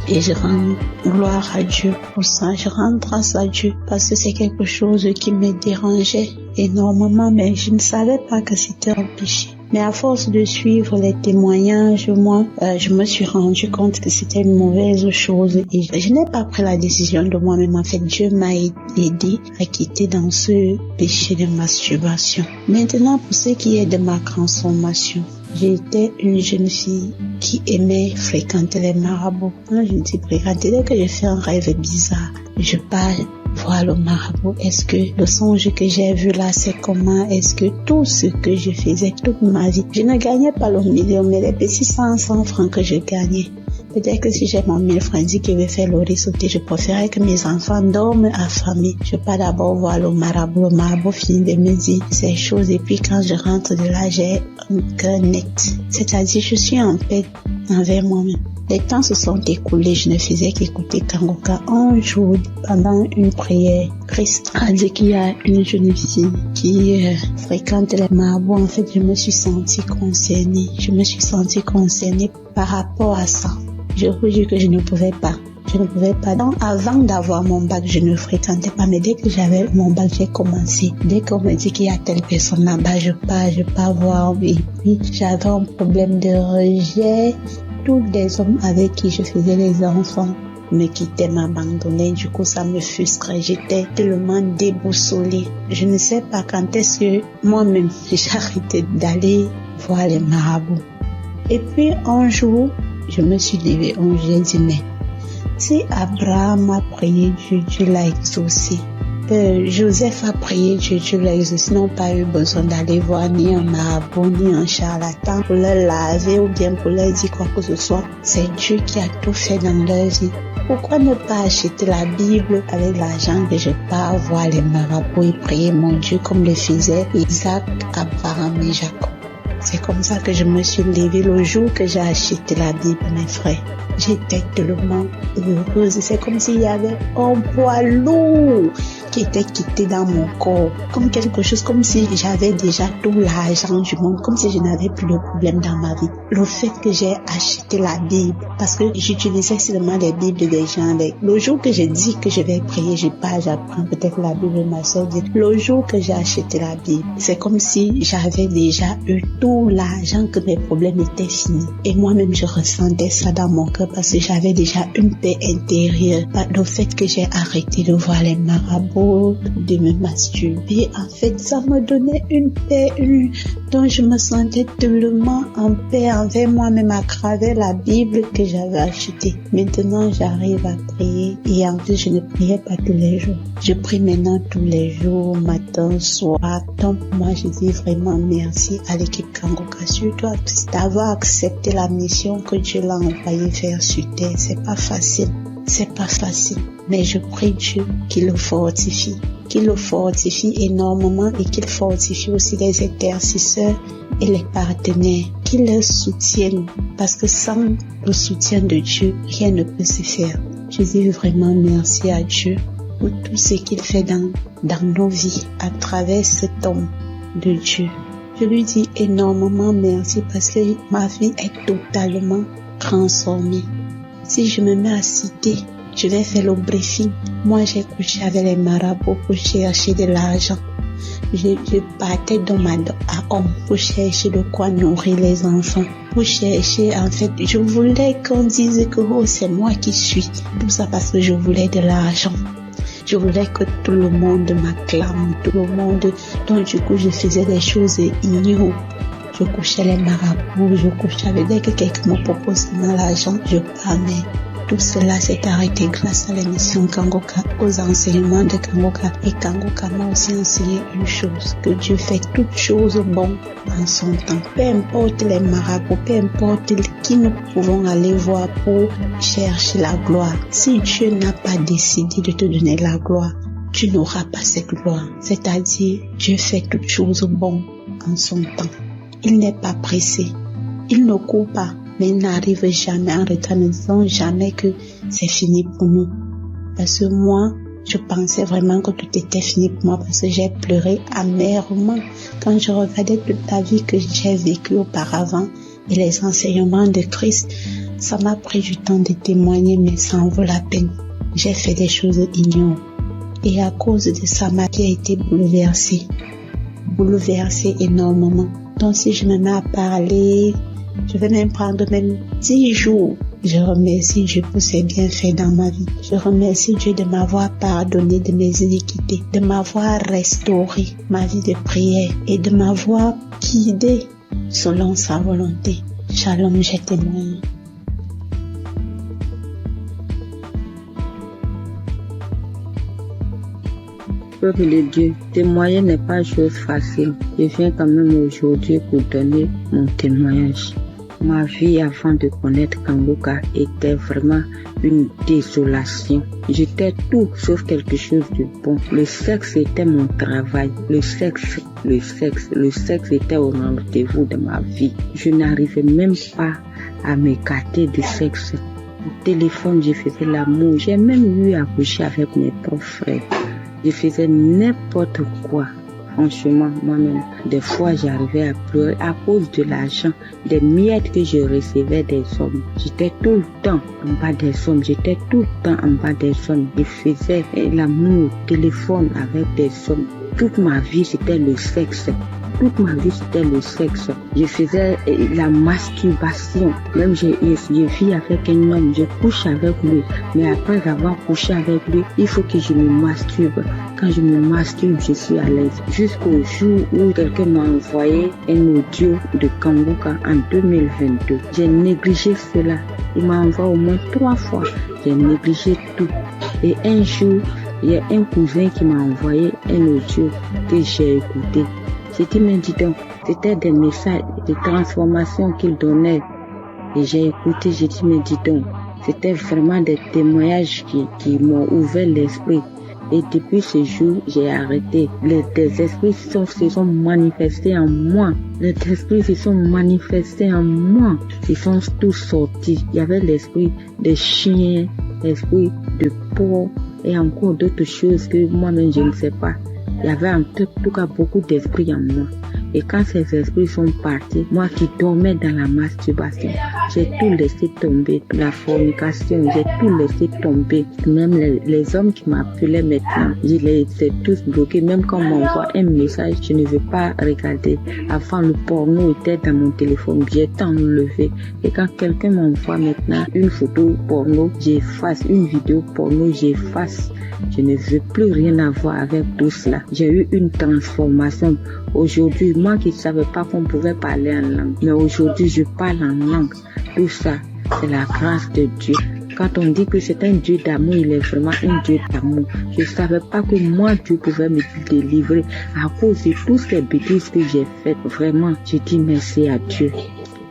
Et je rends gloire à Dieu pour ça, je rends grâce à Dieu parce que c'est quelque chose qui me dérangeait énormément, mais je ne savais pas que c'était un péché. Mais à force de suivre les témoignages, moi, je me suis rendu compte que c'était une mauvaise chose et je n'ai pas pris la décision de moi-même. En fait, Dieu m'a aidé à quitter dans ce péché de masturbation. Maintenant, pour ce qui est de ma transformation, j'étais une jeune fille qui aimait fréquenter les marabouts. Quand je dis fréquenter, dès que je fais un rêve bizarre, je pars voir le marabout. Est-ce que le songe que j'ai vu là, c'est comment? Est-ce que tout ce que je faisais toute ma vie, je ne gagnais pas le million, mais les petits 100 francs que je gagnais. Peut-être que si j'ai mon 1000 francs dit qu'il veut faire le riz sauté, je préférais que mes enfants dorment affamés. Je pars d'abord voir le marabout finit de me dire ces choses et puis quand je rentre de là, j'ai un cœur net. C'est-à-dire, je suis en paix envers moi-même. Les temps se sont écoulés, je ne faisais qu'écouter Kanguka. Un jour, pendant une prière, Christ a dit qu'il y a une jeune fille qui fréquente les marabouts. En fait, je me suis sentie concernée. Je me suis sentie concernée par rapport à ça. Je vous dis que je ne pouvais pas. Donc, avant d'avoir mon bac, je ne fréquentais pas. Mais dès que j'avais mon bac, j'ai commencé. Dès qu'on me dit qu'il y a telle personne là-bas, je pars voir. Et puis, j'avais un problème de rejet. Tous les hommes avec qui je faisais les enfants me quittaient, m'abandonnaient. Du coup, ça me frustrait. J'étais tellement déboussolée. Je ne sais pas quand est-ce que moi-même, j'ai arrêté d'aller voir les marabouts. Et puis, un jour, je me suis levée. J'ai dit, mais si Abraham a prié Dieu, Dieu l'a exaucé. Joseph a prié Dieu l'a exaucé, n'ont pas eu besoin d'aller voir ni un marabout, ni un charlatan pour leur laver ou bien pour leur dire quoi que ce soit. C'est Dieu qui a tout fait dans leur vie. Pourquoi ne pas acheter la Bible avec l'argent que je pars voir les marabouts et prier mon Dieu comme le faisaient Isaac, Abraham et Jacob? C'est comme ça que je me suis levée le jour que j'ai acheté la Bible, mes frères. J'étais tellement heureuse. C'est comme s'il y avait un poids lourd qui était quitté dans mon corps. Comme quelque chose, comme si j'avais déjà tout l'argent du monde, comme si je n'avais plus de problème dans ma vie. Le fait que j'ai acheté la Bible, parce que j'utilisais seulement les Bibles des gens. Le jour que j'ai dit que je vais prier, j'apprends peut-être la Bible, ma soeur dit. Le jour que j'ai acheté la Bible, c'est comme si j'avais déjà eu tout l'argent, que mes problèmes étaient finis. Et moi-même, je ressentais ça dans mon cœur parce que j'avais déjà une paix intérieure. Le fait que j'ai arrêté de voir les marabouts, de me masturber, en fait, ça me donnait une paix dont je me sentais tellement en paix envers moi-même à travers la Bible que j'avais achetée. Maintenant, j'arrive à prier et en plus, je ne priais pas tous les jours. Je prie maintenant tous les jours, matin, soir. Donc, moi, je dis vraiment merci à l'équipe Kangoka, surtout d'avoir accepté la mission que Dieu l'a envoyé faire sur terre. C'est pas facile. C'est pas facile, mais je prie Dieu qu'il le fortifie énormément et qu'il fortifie aussi les intercesseurs et les partenaires, qu'il les soutienne, parce que sans le soutien de Dieu, rien ne peut se faire. Je dis vraiment merci à Dieu pour tout ce qu'il fait dans nos vies à travers cet homme de Dieu. Je lui dis énormément merci parce que ma vie est totalement transformée. Si je me mets à citer, je vais faire le briefing. Moi, j'ai couché avec les marabouts pour chercher de l'argent. Je partais d'homme à homme pour chercher de quoi nourrir les enfants. Pour chercher, en fait, je voulais qu'on dise que c'est moi qui suis. Tout ça parce que je voulais de l'argent. Je voulais que tout le monde m'acclame, tout le monde. Donc, du coup, je faisais des choses ignobles. Je couchais les marabouts, je couchais avec dès que quelqu'un me propose dans l'argent, je prenais. Tout cela s'est arrêté grâce à l'émission Kangoka, aux enseignements de Kangoka. Et Kangoka m'a aussi enseigné une chose, que Dieu fait toutes choses bonnes en son temps. Peu importe les marabouts, peu importe qui nous pouvons aller voir pour chercher la gloire. Si Dieu n'a pas décidé de te donner la gloire, tu n'auras pas cette gloire. C'est-à-dire, Dieu fait toutes choses bonnes en son temps. Il n'est pas pressé. Il ne court pas, mais il n'arrive jamais en retard, ne disant jamais que c'est fini pour nous. Parce que moi, je pensais vraiment que tout était fini pour moi parce que j'ai pleuré amèrement quand je regardais toute la vie que j'ai vécue auparavant et les enseignements de Christ. Ça m'a pris du temps de témoigner, mais ça en vaut la peine. J'ai fait des choses ignobles. Et à cause de ça, ma vie a été bouleversée énormément. Donc si je me mets à parler, je vais même prendre 10 jours. Je remercie Dieu pour ses bienfaits dans ma vie. Je remercie Dieu de m'avoir pardonné de mes iniquités, de m'avoir restauré ma vie de prière et de m'avoir guidé selon sa volonté. Shalom, je témoigne. Peuple de Dieu, témoigner n'est pas chose facile. Je viens quand même aujourd'hui pour donner mon témoignage. Ma vie avant de connaître Kangoka était vraiment une désolation. J'étais tout sauf quelque chose de bon. Le sexe était mon travail. Le sexe était au rendez-vous de ma vie. Je n'arrivais même pas à m'écarter du sexe. Au téléphone, je faisais l'amour. J'ai même eu à coucher avec mes propres frères. Je faisais n'importe quoi. Franchement, moi-même, des fois, j'arrivais à pleurer à cause de l'argent, des miettes que je recevais des hommes. J'étais tout le temps en bas des hommes. Je faisais l'amour au téléphone avec des hommes. Toute ma vie, c'était le sexe. Je faisais la masturbation. Même je vis avec un homme, je couche avec lui. Mais après avoir couché avec lui, il faut que je me masturbe. Quand je me masturbe, je suis à l'aise. Jusqu'au jour où quelqu'un m'a envoyé un audio de Kangoka en 2022. J'ai négligé cela. Il m'a envoyé au moins 3 fois. J'ai négligé tout. Et un jour, Il y a un cousin qui m'a envoyé un audio que j'ai écouté. J'ai dit, mais dis donc, c'était des messages de transformation qu'il donnait. Et j'ai écouté, j'ai dit, mais dis donc, c'était vraiment des témoignages qui m'ont ouvert l'esprit. Et depuis ce jour, j'ai arrêté. Les esprits se sont manifestés en moi. Les esprits se sont manifestés en moi. Ils sont tous sortis. Il y avait l'esprit de chien, l'esprit de porc et encore d'autres choses que moi-même je ne sais pas. Il y avait en tout cas beaucoup d'esprits en moi. Et quand ces esprits sont partis, moi qui dormais dans la masturbation, j'ai tout laissé tomber. La fornication, j'ai tout laissé tomber. Même les hommes qui m'appelaient maintenant, je les ai tous bloqués. Même quand on m'envoie un message, je ne veux pas regarder. Avant, le porno était dans mon téléphone, j'ai enlevé. Et quand quelqu'un m'envoie maintenant une photo porno, j'efface. Une vidéo porno, j'efface. Je ne veux plus rien avoir avec tout cela. J'ai eu une transformation. Aujourd'hui, moi qui ne savais pas qu'on pouvait parler en langue, mais aujourd'hui je parle en langue. Tout ça, c'est la grâce de Dieu. Quand on dit que c'est un Dieu d'amour, il est vraiment un Dieu d'amour. Je ne savais pas que moi, Dieu pouvait me délivrer à cause de toutes ces bêtises que j'ai faites. Vraiment, je dis merci à Dieu.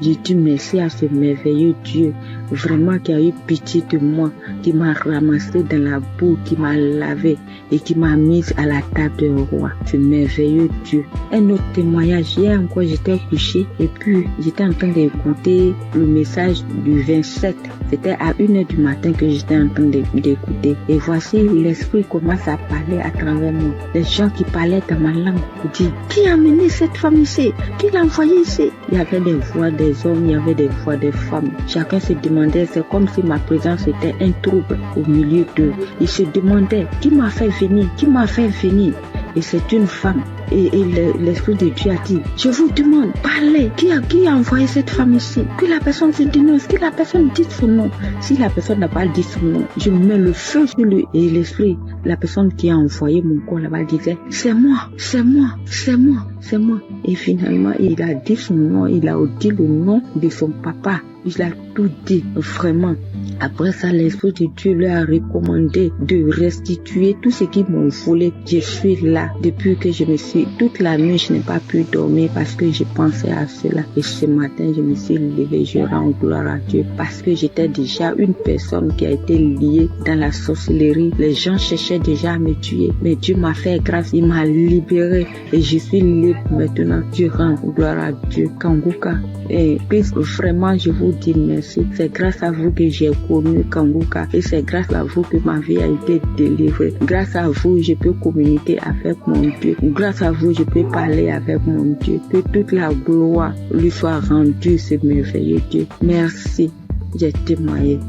Je dis merci à ce merveilleux Dieu, vraiment qui a eu pitié de moi, qui m'a ramassé dans la boue, qui m'a lavé et qui m'a mise à la table de roi. Ce merveilleux Dieu. Un autre témoignage, hier encore j'étais couché et puis j'étais en train d'écouter le message du 27. C'était à 1h du matin que j'étais en train d'écouter. Et voici l'esprit commence à parler à travers moi. Les gens qui parlaient dans ma langue disent, qui a amené cette femme ici? Qui l'a envoyée ici? Il y avait des voix des hommes, il y avait des voix des femmes. Chacun se demandait, c'est comme si ma présence était un trouble au milieu d'eux. Ils se demandaient, qui m'a fait venir? Qui m'a fait venir? Et c'est une femme. Et l'Esprit de Dieu a dit, je vous demande, parlez. Qui a envoyé cette femme ici? Que la personne se dénonce, que la personne dise son nom. Si la personne n'a pas dit son nom, je mets le feu sur lui. Et l'Esprit, la personne qui a envoyé mon corps là-bas disait, c'est moi, c'est moi, c'est moi, c'est moi. Et finalement, il a dit son nom, il a dit le nom de son papa. Il a tout dit, vraiment. Après ça, l'Esprit de Dieu lui a recommandé de restituer tout ce qu'ils m'ont volé. Je suis là depuis que je me suis... Toute la nuit, je n'ai pas pu dormir parce que je pensais à cela. Et ce matin, je me suis levée, je rends gloire à Dieu parce que j'étais déjà une personne qui a été liée dans la sorcellerie. Les gens cherchaient déjà à me tuer. Mais Dieu m'a fait grâce, il m'a libérée et je suis libre maintenant. Je rends gloire à Dieu. Kanguka. Et puis vraiment, je vous dis merci. C'est grâce à vous que j'ai connu Kanguka et c'est grâce à vous que ma vie a été délivrée. Grâce à vous, je peux communiquer avec mon Dieu. Grâce à vous, je peux parler avec mon Dieu. Que toute la gloire lui soit rendue, ce merveilleux Dieu. Merci, j'ai témoigné.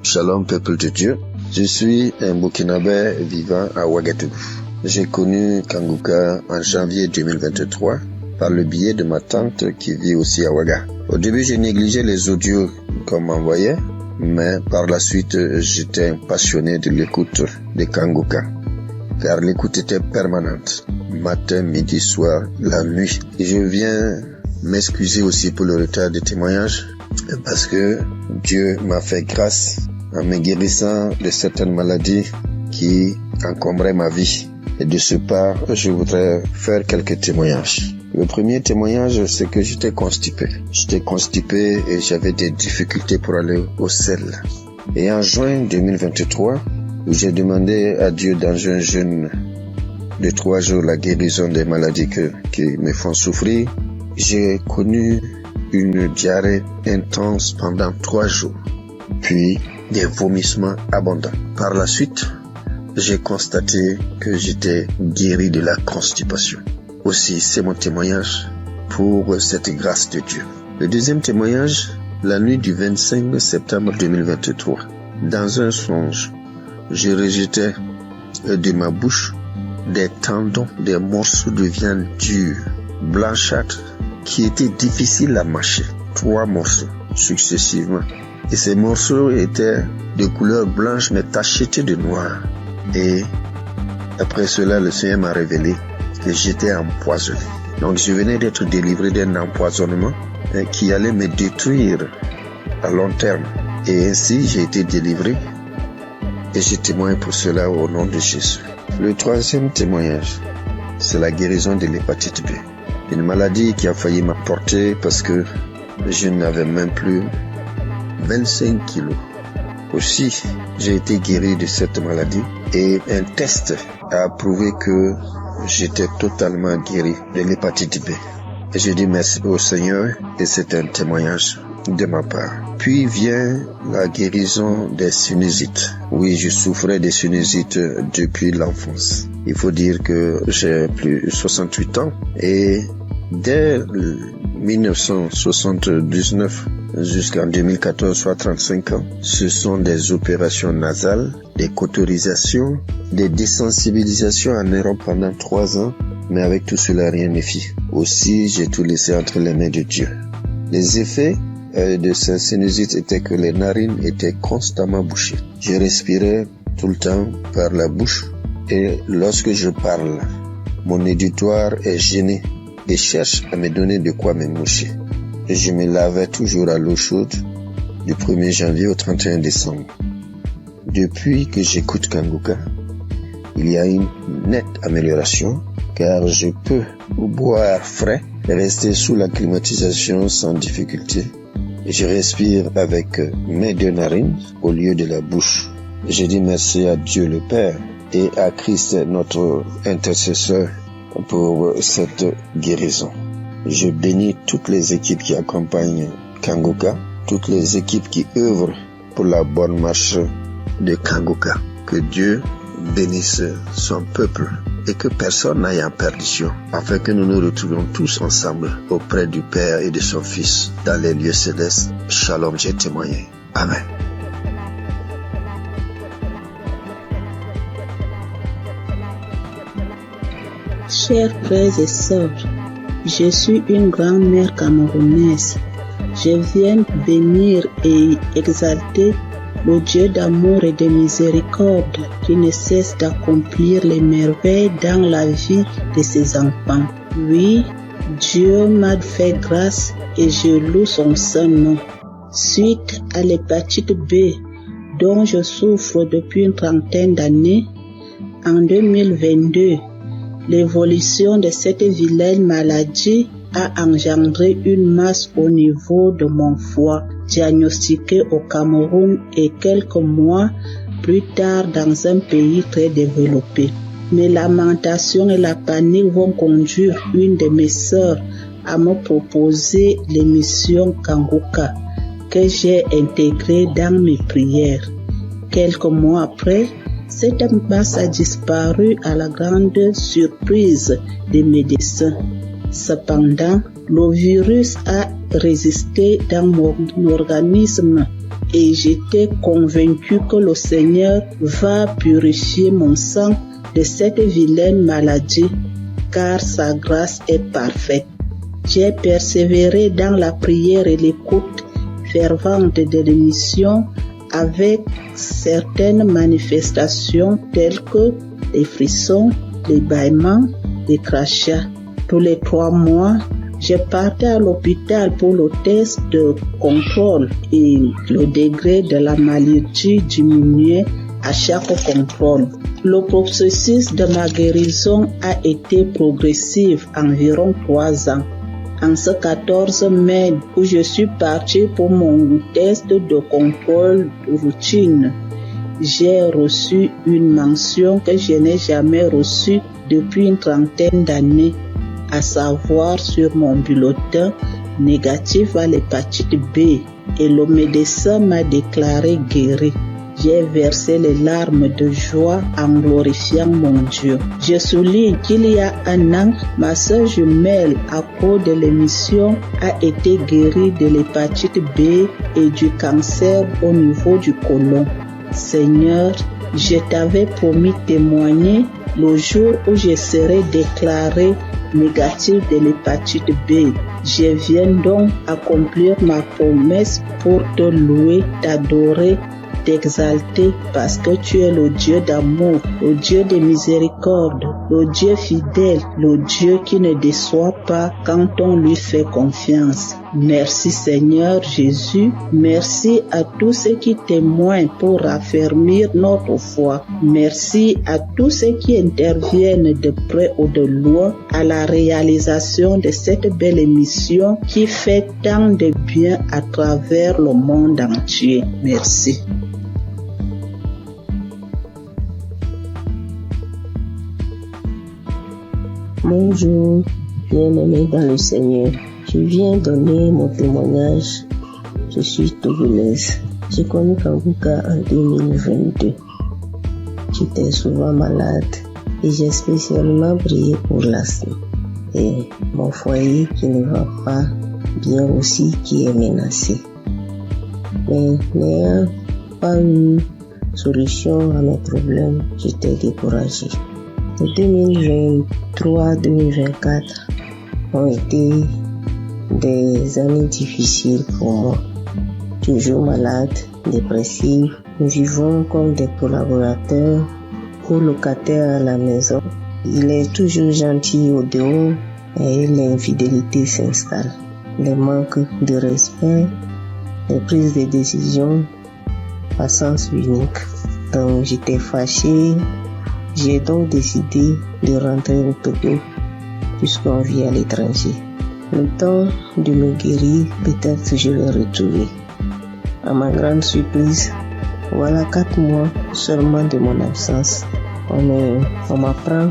Shalom, peuple de Dieu. Je suis un Burkinabé vivant à Ouagadougou. J'ai connu Kanguka en janvier 2023 par le biais de ma tante qui vit aussi à Ouaga. Au début, j'ai négligé les audios qu'on m'envoyait, mais par la suite, j'étais passionné de l'écoute de Kanguka, car l'écoute était permanente, matin, midi, soir, la nuit. Et je viens m'excuser aussi pour le retard de témoignage, parce que Dieu m'a fait grâce en me guérissant de certaines maladies qui encombraient ma vie. Et de ce pas, je voudrais faire quelques témoignages. Le premier témoignage, c'est que j'étais constipé. J'étais constipé et j'avais des difficultés pour aller au sel. Et en juin 2023, où j'ai demandé à Dieu dans un jeûne de 3 jours la guérison des maladies qui me font souffrir, j'ai connu une diarrhée intense pendant 3 jours, puis des vomissements abondants. Par la suite, j'ai constaté que j'étais guéri de la constipation. Aussi, c'est mon témoignage pour cette grâce de Dieu. Le deuxième témoignage, la nuit du 25 septembre 2023. Dans un songe, je rejetais de ma bouche des tendons, des morceaux de viande dure, blanchâtre, qui étaient difficiles à mâcher. 3 morceaux successivement. Et ces morceaux étaient de couleur blanche mais tachetés de noir. Et après cela, le Seigneur m'a révélé que j'étais empoisonné. Donc je venais d'être délivré d'un empoisonnement qui allait me détruire à long terme. Et ainsi, j'ai été délivré et je témoigne pour cela au nom de Jésus. Le troisième témoignage, c'est la guérison de l'hépatite B. Une maladie qui a failli m'emporter parce que je n'avais même plus 25 kilos. Aussi, j'ai été guéri de cette maladie et un test a prouvé que j'étais totalement guéri de l'hépatite B. Et je dis merci au Seigneur et c'est un témoignage de ma part. Puis vient la guérison des sinusites. Oui, je souffrais des sinusites depuis l'enfance. Il faut dire que j'ai plus de 68 ans et dès 1979 jusqu'en 2014, soit 35 ans, ce sont des opérations nasales, des cauterisations, des désensibilisations en Europe pendant 3 ans, mais avec tout cela, rien ne fit. Aussi, j'ai tout laissé entre les mains de Dieu. Les effets de ces sinusites étaient que les narines étaient constamment bouchées. Je respirais tout le temps par la bouche et lorsque je parle, mon auditoire est gêné et cherche à me donner de quoi me moucher. Et je me lavais toujours à l'eau chaude du 1er janvier au 31 décembre. Depuis que j'écoute Kanguka, il y a une nette amélioration car je peux boire frais et rester sous la climatisation sans difficulté. Et je respire avec mes 2 narines au lieu de la bouche. Je dis merci à Dieu le Père et à Christ notre intercesseur pour cette guérison. Je bénis toutes les équipes qui accompagnent Kanguka, toutes les équipes qui œuvrent pour la bonne marche de Kanguka. Que Dieu bénisse son peuple et que personne n'aille en perdition, afin que nous nous retrouvions tous ensemble auprès du Père et de son Fils dans les lieux célestes. Shalom, j'ai témoigné. Amen. Chers frères et sœurs, je suis une grand-mère camerounaise. Je viens bénir et exalter le Dieu d'amour et de miséricorde qui ne cesse d'accomplir les merveilles dans la vie de ses enfants. Oui, Dieu m'a fait grâce et je loue son saint nom. Suite à l'hépatite B dont je souffre depuis une trentaine d'années, en 2022, l'évolution de cette vilaine maladie a engendré une masse au niveau de mon foie, diagnostiquée au Cameroun et quelques mois plus tard dans un pays très développé. Mes lamentations et la panique vont conduire une de mes sœurs à me proposer l'émission Kanguka que j'ai intégrée dans mes prières. Quelques mois après, cette masse a disparu à la grande surprise des médecins. Cependant, le virus a résisté dans mon organisme et j'étais convaincu que le Seigneur va purifier mon sang de cette vilaine maladie, car sa grâce est parfaite. J'ai persévéré dans la prière et l'écoute fervente de l'émission avec certaines manifestations telles que les frissons, les bâillements, les crachats. Tous les 3 mois, je partais à l'hôpital pour le test de contrôle et le degré de la maladie diminuait à chaque contrôle. Le processus de ma guérison a été progressif, environ 3 ans. En ce 14 mai où je suis partie pour mon test de contrôle routine, j'ai reçu une mention que je n'ai jamais reçue depuis une trentaine d'années, à savoir sur mon bulletin négatif à l'hépatite B, et le médecin m'a déclaré guéri. J'ai versé les larmes de joie en glorifiant mon Dieu. Je souligne qu'il y a 1 an, ma sœur jumelle, à cause de l'émission, a été guérie de l'hépatite B et du cancer au niveau du côlon. Seigneur, je t'avais promis témoigner le jour où je serai déclarée négative de l'hépatite B. Je viens donc accomplir ma promesse pour te louer, t'adorer, t'exalter parce que tu es le Dieu d'amour, le Dieu de miséricorde, le Dieu fidèle, le Dieu qui ne déçoit pas quand on lui fait confiance. Merci Seigneur Jésus, merci à tous ceux qui témoignent pour raffermir notre foi. Merci à tous ceux qui interviennent de près ou de loin à la réalisation de cette belle émission qui fait tant de bien à travers le monde entier. Merci. Bonjour, bien-aimés dans le Seigneur. Je viens donner mon témoignage. Je suis togolaise. J'ai connu Kanguka en 2022. J'étais souvent malade et j'ai spécialement prié pour l'asthme. Et mon foyer qui ne va pas bien aussi qui est menacé. Mais n'ayant pas eu solution à mes problèmes, j'étais découragée. Les 2023-2024 ont été des années difficiles pour moi. Toujours malade, dépressive, nous vivons comme des collaborateurs ou locataires à la maison. Il est toujours gentil au dehors et l'infidélité s'installe. Les manques de respect, les prises de décision à sens unique. Donc j'étais fâchée. J'ai donc décidé de rentrer au Togo puisqu'on vit à l'étranger. Le temps de me guérir, peut-être je vais retrouver. À ma grande surprise, voilà 4 mois seulement de mon absence. On m'apprend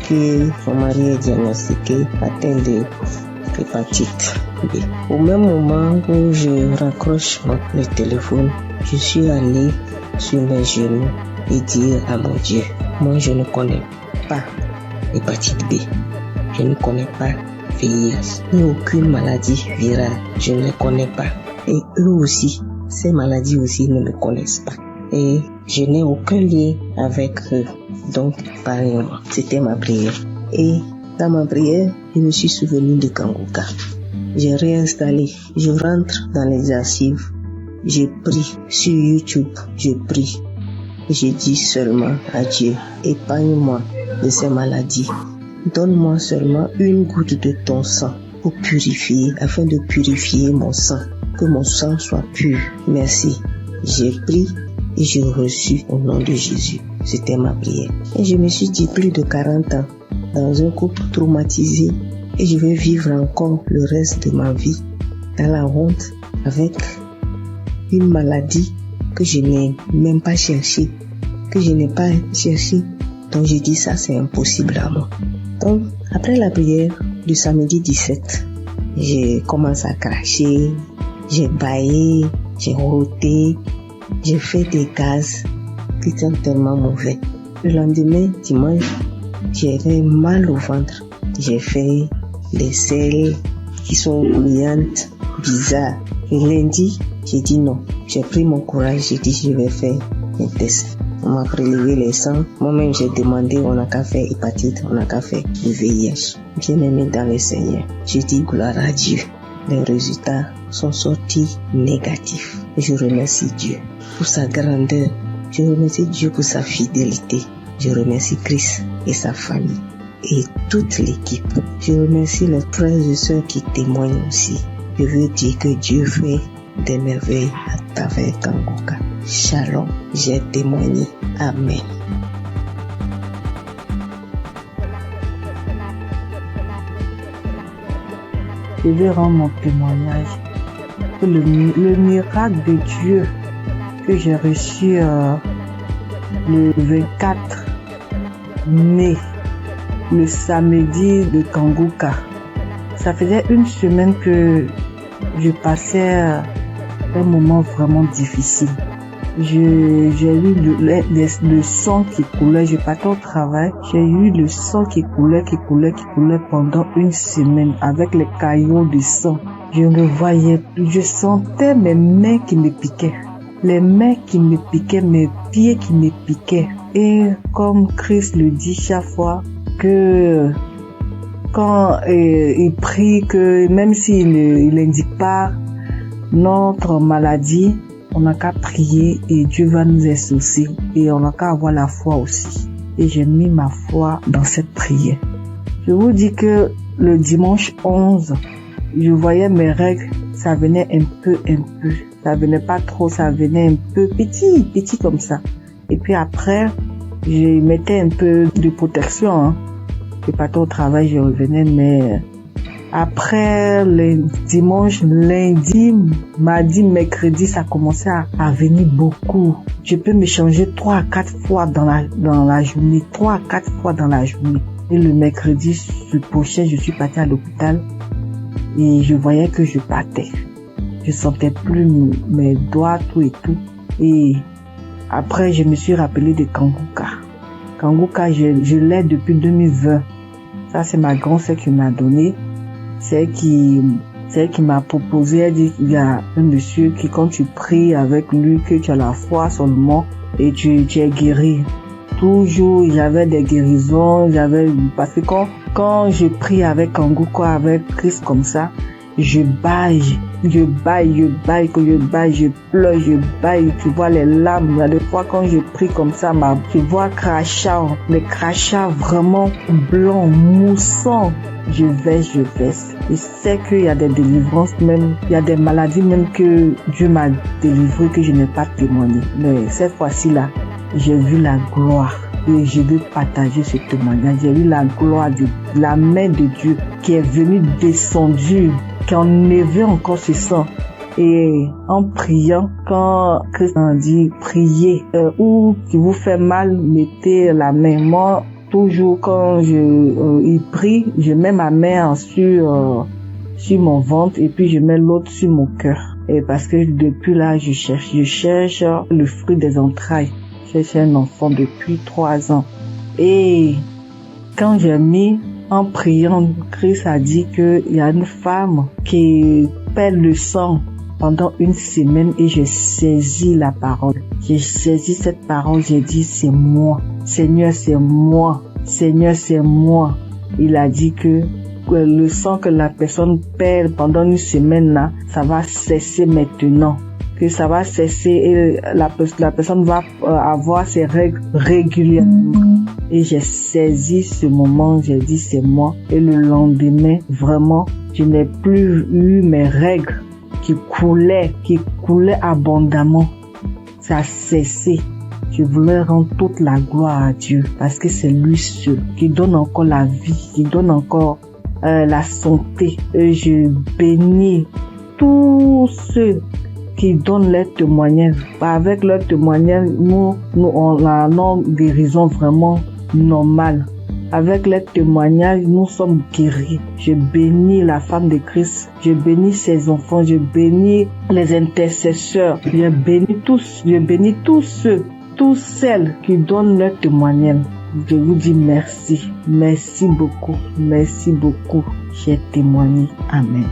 que mon mari est diagnostiqué atteint de l'hépatite B. Au même moment où je raccroche le téléphone, je suis allée sur mes genoux et dire à mon Dieu, moi je ne connais pas l'hépatite B, je ne connais pas VIH, ni aucune maladie virale, je ne les connais pas. Et eux aussi, ces maladies aussi ne me connaissent pas. Et je n'ai aucun lien avec eux. Donc, parlez-moi. C'était ma prière. Et dans ma prière, je me suis souvenu de Kanguka. J'ai réinstallé. Je rentre dans les archives. J'ai pris sur YouTube. Je prie. Je dis seulement à Dieu, épargne-moi de ces maladies. Donne-moi seulement une goutte de ton sang pour purifier, afin de purifier mon sang. Que mon sang soit pur. Merci. J'ai pris et j'ai reçu au nom de Jésus. C'était ma prière. Et je me suis dit, plus de 40 ans, dans un couple traumatisé, et je vais vivre encore le reste de ma vie dans la honte, avec une maladie que je n'ai même pas cherchée, que je n'ai pas cherché. Donc j'ai dit, ça c'est impossible à moi. Donc, après la prière du samedi 17, j'ai commencé à cracher, j'ai bâillé, j'ai roté, j'ai fait des gaz qui sont tellement mauvais. Le lendemain, dimanche, j'avais mal au ventre. J'ai fait des selles qui sont bouillantes, bizarres. Et lundi, j'ai dit non. J'ai pris mon courage, j'ai dit je vais faire un test. On m'a prélevé les sangs. Moi-même, j'ai demandé, on n'a qu'à faire hépatite, on n'a qu'à faire le VIH. Bien aimé dans le Seigneur. J'ai dit gloire à Dieu. Les résultats sont sortis négatifs. Je remercie Dieu pour sa grandeur. Je remercie Dieu pour sa fidélité. Je remercie Christ et sa famille et toute l'équipe. Je remercie les frères et sœurs qui témoignent aussi. Je veux dire que Dieu fait des merveilles à travers Kanguka. Shalom, j'ai témoigné. Amen. Je vais rendre mon témoignage. Le miracle de Dieu que j'ai reçu le 24 mai, le samedi de Kanguka. Ça faisait une semaine que je passais un moment vraiment difficile. J'ai eu le sang qui coulait, je partais au travail, j'ai eu le sang qui coulait pendant une semaine avec les caillots de sang. Je ne voyais plus, je sentais mes mains qui me piquaient, les mains qui me piquaient, mes pieds qui me piquaient. Et comme Christ le dit chaque fois, que quand il prie, que même s'il n'indique pas notre maladie, On n'a qu'à prier et Dieu va nous exaucer. Et on n'a qu'à avoir la foi aussi. Et j'ai mis ma foi dans cette prière. Je vous dis que le dimanche 11, je voyais mes règles, ça venait un peu. Ça venait pas trop, ça venait un peu petit comme ça. Et puis après, je mettais un peu de protection. Je partais au travail, je revenais, mais après le dimanche, lundi, mardi, mercredi, ça commençait à venir beaucoup. Je peux me changer 3 à 4 fois dans la journée, 3 à 4 fois dans la journée. Et le mercredi prochain, je suis partie à l'hôpital et je voyais que je partais. Je sentais plus mes doigts, tout et tout. Et après, je me suis rappelé de Kanguka. Kanguka, je l'ai depuis 2020. Ça, c'est ma grand-sœur qui m'a donné. C'est elle qui m'a proposé. Elle dit qu'il y a un monsieur qui, quand tu pries avec lui, que tu as la foi seulement et tu es guéri. Toujours, j'avais des guérisons, parce que quand je prie avec Kanguka, avec Christ comme ça, je baille, je pleure, je baille, tu vois les larmes. Il y a des fois quand je prie comme ça, je vois les crachats vraiment blancs, moussants. Je verse. Je sais qu'il y a des délivrances même, il y a des maladies même que Dieu m'a délivré que je n'ai pas témoigné. Mais cette fois-ci là, j'ai vu la gloire. Et je veux partager ce témoignage. J'ai vu la gloire de la main de Dieu qui est venue descendue, qui a enlevé encore ce sang. Et en priant, quand Christ a dit priez, ou qui vous fait mal, mettez la main. Moi, toujours quand il prie, je mets ma main sur mon ventre et puis je mets l'autre sur mon cœur. Et parce que depuis là, je cherche le fruit des entrailles. J'ai un enfant depuis 3 ans. Et quand j'ai mis en priant, Christ a dit qu'il y a une femme qui perd le sang pendant 1 semaine et j'ai saisi la parole. J'ai saisi cette parole, j'ai dit c'est moi. Seigneur, c'est moi. Seigneur, c'est moi. Il a dit que le sang que la personne perd pendant 1 semaine là, ça va cesser maintenant. Que ça va cesser et la personne va avoir ses règles régulièrement. Et j'ai saisi ce moment, j'ai dit c'est moi. Et le lendemain, vraiment, je n'ai plus eu mes règles qui coulaient abondamment. Ça a cessé. Je voulais rendre toute la gloire à Dieu parce que c'est lui seul qui donne encore la vie, qui donne encore la santé. Et je bénis tous ceux qui donnent leur témoignage. Avec leur témoignage, nous on a une guérison vraiment normale. Avec leur témoignage, nous sommes guéris. Je bénis la femme de Christ. Je bénis ses enfants. Je bénis les intercesseurs. Je bénis tous ceux, toutes celles qui donnent leur témoignage. Je vous dis merci. Merci beaucoup. Merci beaucoup. J'ai témoigné. Amen.